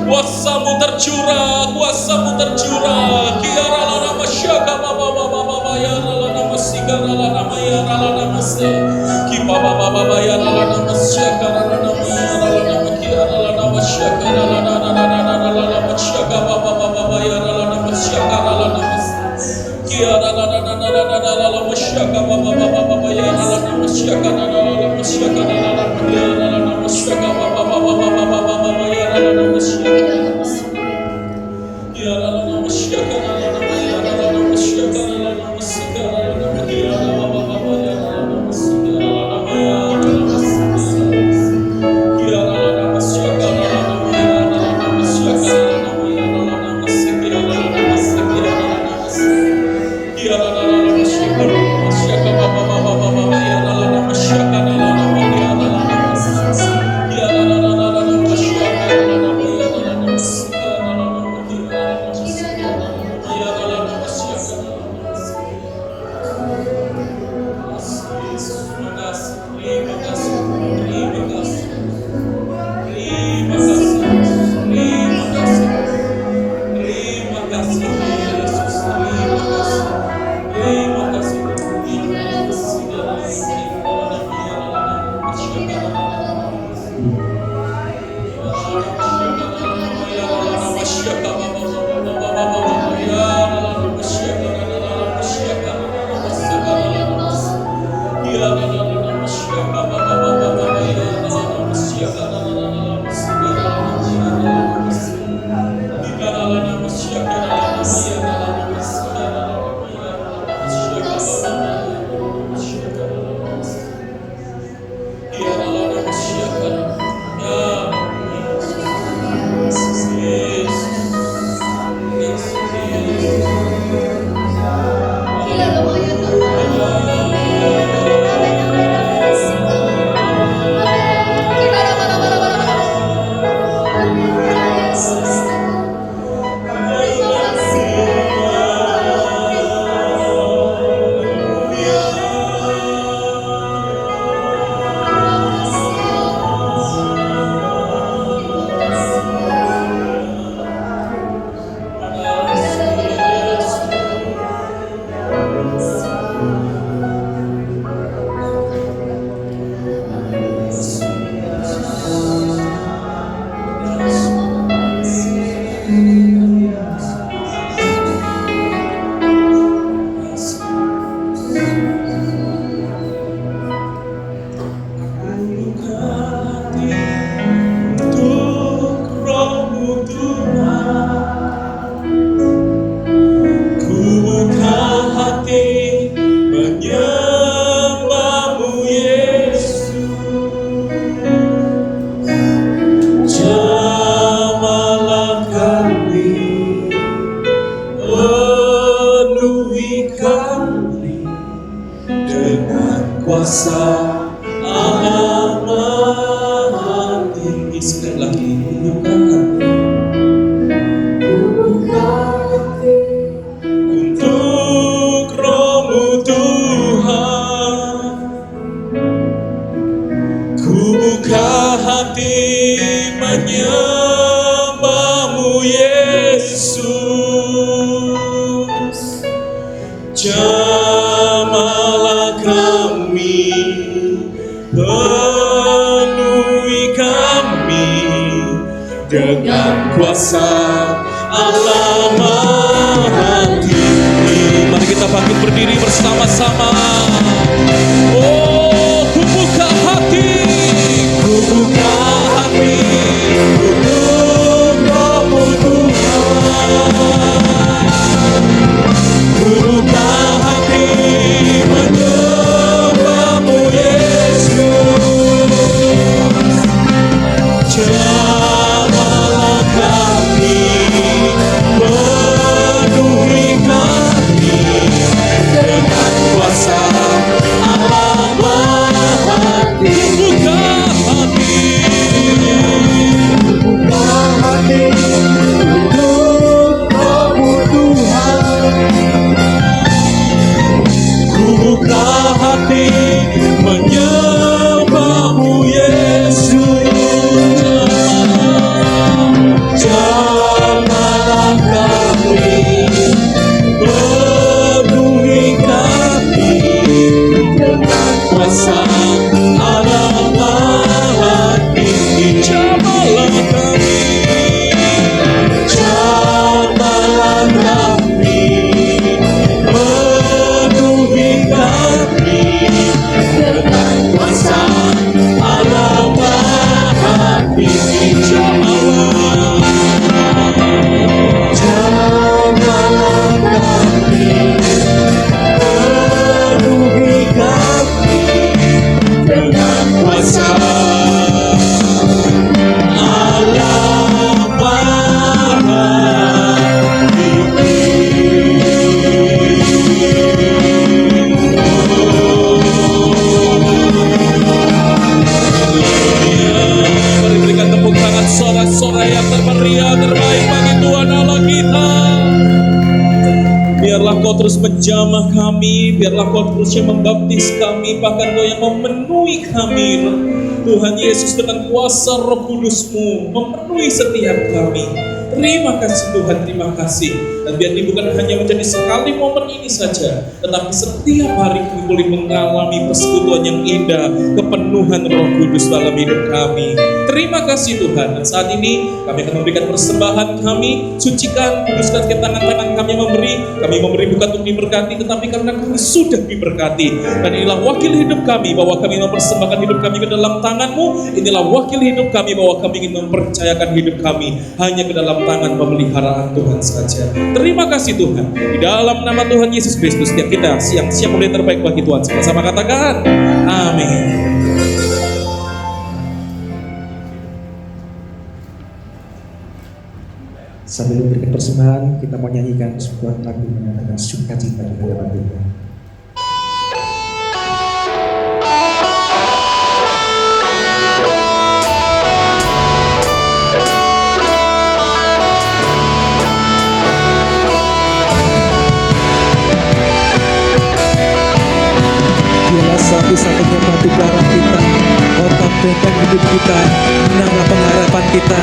kuasamu tercurah, kuasamu tercurah. Kiara lana masyaka baba baba baba ya lana masika lana maya lana masya. Ki baba baba baba ya lana masyaka lana maya lana kiara lana masyaka lana masyaka baba baba baba ya lana masyaka lana masya. Kiara lana masyaka baba baba baba ya lana masyaka lana masyaka lana masyaka baba baba baba ya lana masyaka. Ya lana masyaka lana maya lana masyaka lana masika lana kiara baba baba ya lana masyaka lana maya lana masya. Kiara lana masyaka lana maya lana masyaka lana maya lana masika lana masika lana masya. Kiara lana masyaka baba baba baba ya lana masyaka lana maya lana masya. Kiara lana masyaka lana maya lana masika lana penuhi kami dengan kuasa Allah Maha Tinggi. Sekali lagi, buka hati untuk Roh-Mu Tuhan. Ku buka hati menyembah-Mu Yesus. Jamahlah kami, penuhi kami dengan kuasa Allah Maha Tinggi. Mari kita bangkit berdiri bersama-sama. Oh, ku buka hati untuk Roh-Mu Tuhan. Ku buka hati menyembah-Mu Yesus. Jamahlah kami, penuhi kami dengan kuasa Allah Maha Tinggi. Buka hati untuk Roh-Mu Tuhan. Ku buka hati menyembah-Mu Yesus. Jamahlah kami, penuhi kami dengan kuasa Allah Maha Tinggi. Jamahlah kami, jamahlah kami, penuhi kami dengan kuasa Allah Maha Tinggi. Jamahlah kami, penuhi kami dengan kuasa Allah Maha Tinggi. Mari berikan tepuk tangan sorak-sorai yang termeriah terbaik bagi Tuhan Allah kita. Biarlah Kau terus menjamah kami, biarlah Kau terus yang membaptis kami, bahkan Kau yang memenuhi kami, Tuhan Yesus, dengan kuasa Roh Kudus-Mu, memenuhi setiap kami. Terima kasih Tuhan, terima kasih. Dan biar ini bukan hanya menjadi sekali momen ini saja, tetapi setiap hari kami boleh mengalami persekutuan yang indah, kepenuhan Roh Kudus dalam hidup kami. Terima kasih Tuhan. Dan saat ini kami akan memberikan persembahan kami, sucikan, kuduskan ke tangan-tangan kami memberi bukan untuk diberkati, tetapi karena kami sudah diberkati. Dan inilah wakil hidup kami, bahwa kami mempersembahkan hidup kami ke dalam tangan-Mu. Inilah wakil hidup kami, bahwa kami ingin mempercayakan hidup kami hanya ke dalam tangan pemeliharaan Tuhan saja. Terima kasih Tuhan. Di dalam nama Tuhan Yesus Kristus, setiap kita siap boleh terbaik bagi Tuhan. Sama-sama katakan, amin. Sambil memberikan persembahan, kita mau nyanyikan sebuah lagu menyatakan sukacita di hadapan Tuhan. Dialah satu-satunya batu bara kita, otak benteng hidup kita, nama pengharapan kita.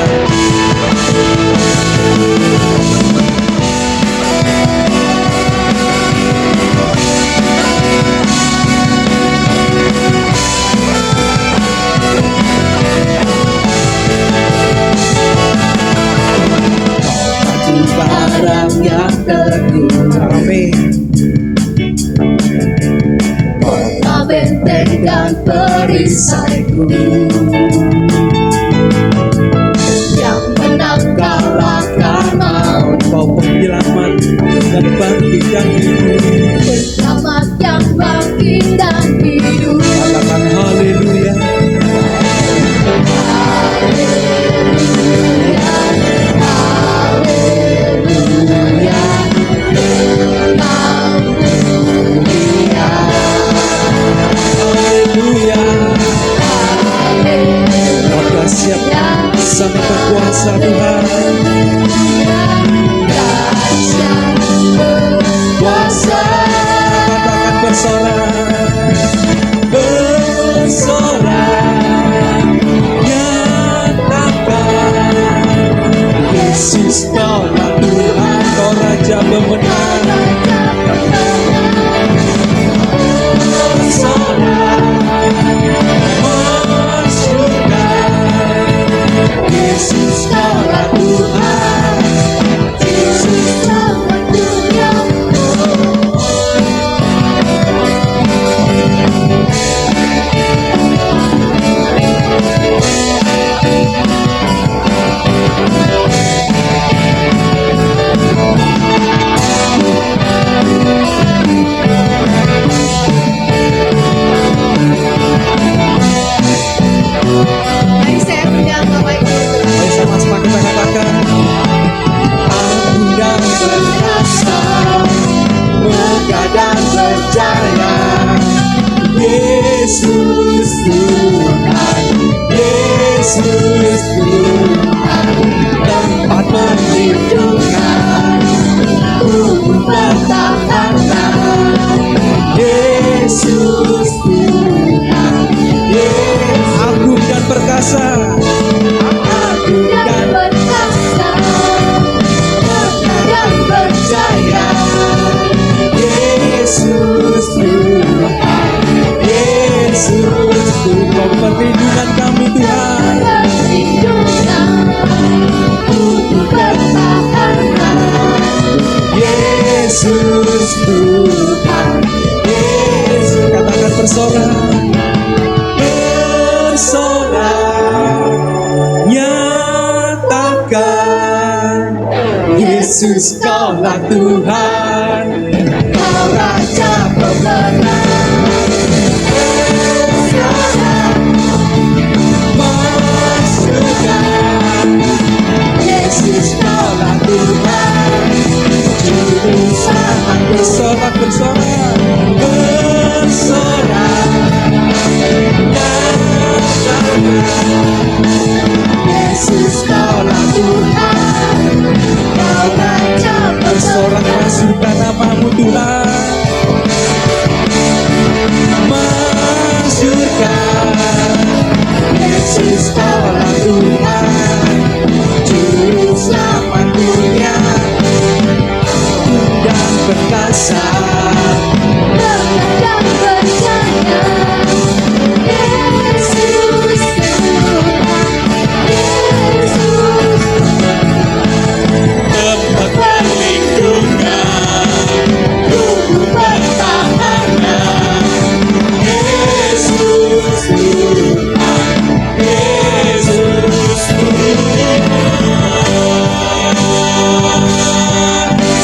Batu bara yang teguh, amin. Kota benteng dan perisaiku, yang menang kalahkan maut. Kau penyelamat dan bangkit dan hidup, penyelamat yang bangkit dan hidup. Katakan haleluya. Haleluya, haleluya. pemenang. Bersorak, bersyukur, Yesus kaulah Tuhan, Yesus kaulah Tuhan. Mari saya undang Bapak Ibu. Mari sama-sama kita katakan, aku dan berkuasa, megah dan berjaya, Yesus Tuhan, Yesus Tuhan, tempat perlindungan, tubuh pertahanan, Yesus Tuhan, Yesus agung dan perkasa, agung dan perkasa, megah dan berjaya, Yesus Tuhan, Yesus Tuhan, perlindungan kami Tuhan, tubuh pertahanan, Yesus Tuhan, Yesus, katakan bersorak, bersorak, nyatakan, Yesus kaulah Tuhan, Kau Raja pemenang. Bersorak, bersyukur, Yesus kaulah Tuhan, Juru Selamat. Bersorak, bersorak, bersorak, nyatakan, Yesus kaulah Tuhan, Kau Raja. Bersorak, masukkan namamu Tuhan, masyurkan, Yesus kaulah Tuhan, Juru Selamat dunia, dan perkasa, megah dan berjaya, Yesus Tuhan, Yesus tempat perlindungan, tubuh pertahanan, Yesus Tuhan, Yesus Tuhan.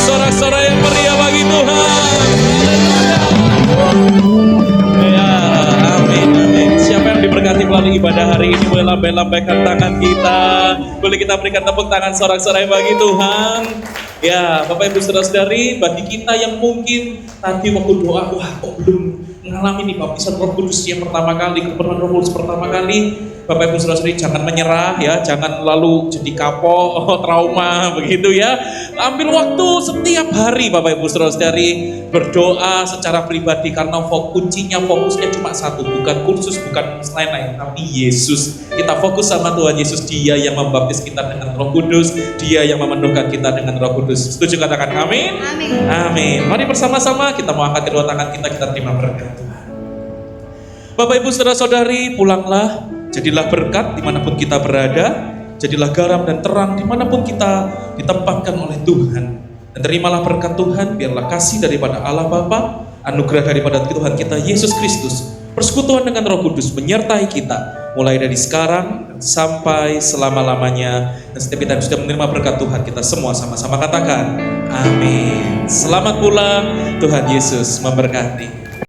Sorak-sorak yang meriah bagi Tuhan. Ya, amin, amin. Siapa yang diberkati melalui ibadah hari ini, boleh lambai-lambaikan tangan kita. Boleh kita berikan tepuk tangan sorak-sorai bagi Tuhan. Ya, Bapak Ibu Saudara-saudari, bagi kita yang mungkin tadi waktu doa, wah kok belum mengalami nih baptisan Roh Kudus yang pertama kali, kepenuhan Roh Kudus pertama kali, Bapak Ibu Saudara-saudari jangan menyerah ya, jangan lalu jadi kapok, trauma begitu ya. Ambil waktu setiap hari Bapak Ibu Saudara-saudari berdoa secara pribadi, karena kuncinya fokusnya cuma satu, bukan kursus, bukan lain-lain, tapi Yesus. Kita fokus sama Tuhan Yesus, Dia yang membaptis kita dengan Roh Kudus, Dia yang memenuhkan kita dengan Roh Kudus. Setuju katakan amin? Amin. Amin. Mari bersama-sama kita mau angkat kedua tangan kita terima berkat Tuhan. Bapak Ibu Saudara-saudari, pulanglah, jadilah berkat dimanapun kita berada, jadilah garam dan terang dimanapun kita ditempatkan oleh Tuhan. Dan terimalah berkat Tuhan, biarlah kasih daripada Allah Bapa, anugerah daripada Tuhan kita Yesus Kristus, persekutuan dengan Roh Kudus menyertai kita, mulai dari sekarang sampai selama-lamanya. Dan setiap kita sudah menerima berkat Tuhan, kita semua sama-sama katakan, amin. Selamat pulang, Tuhan Yesus memberkati.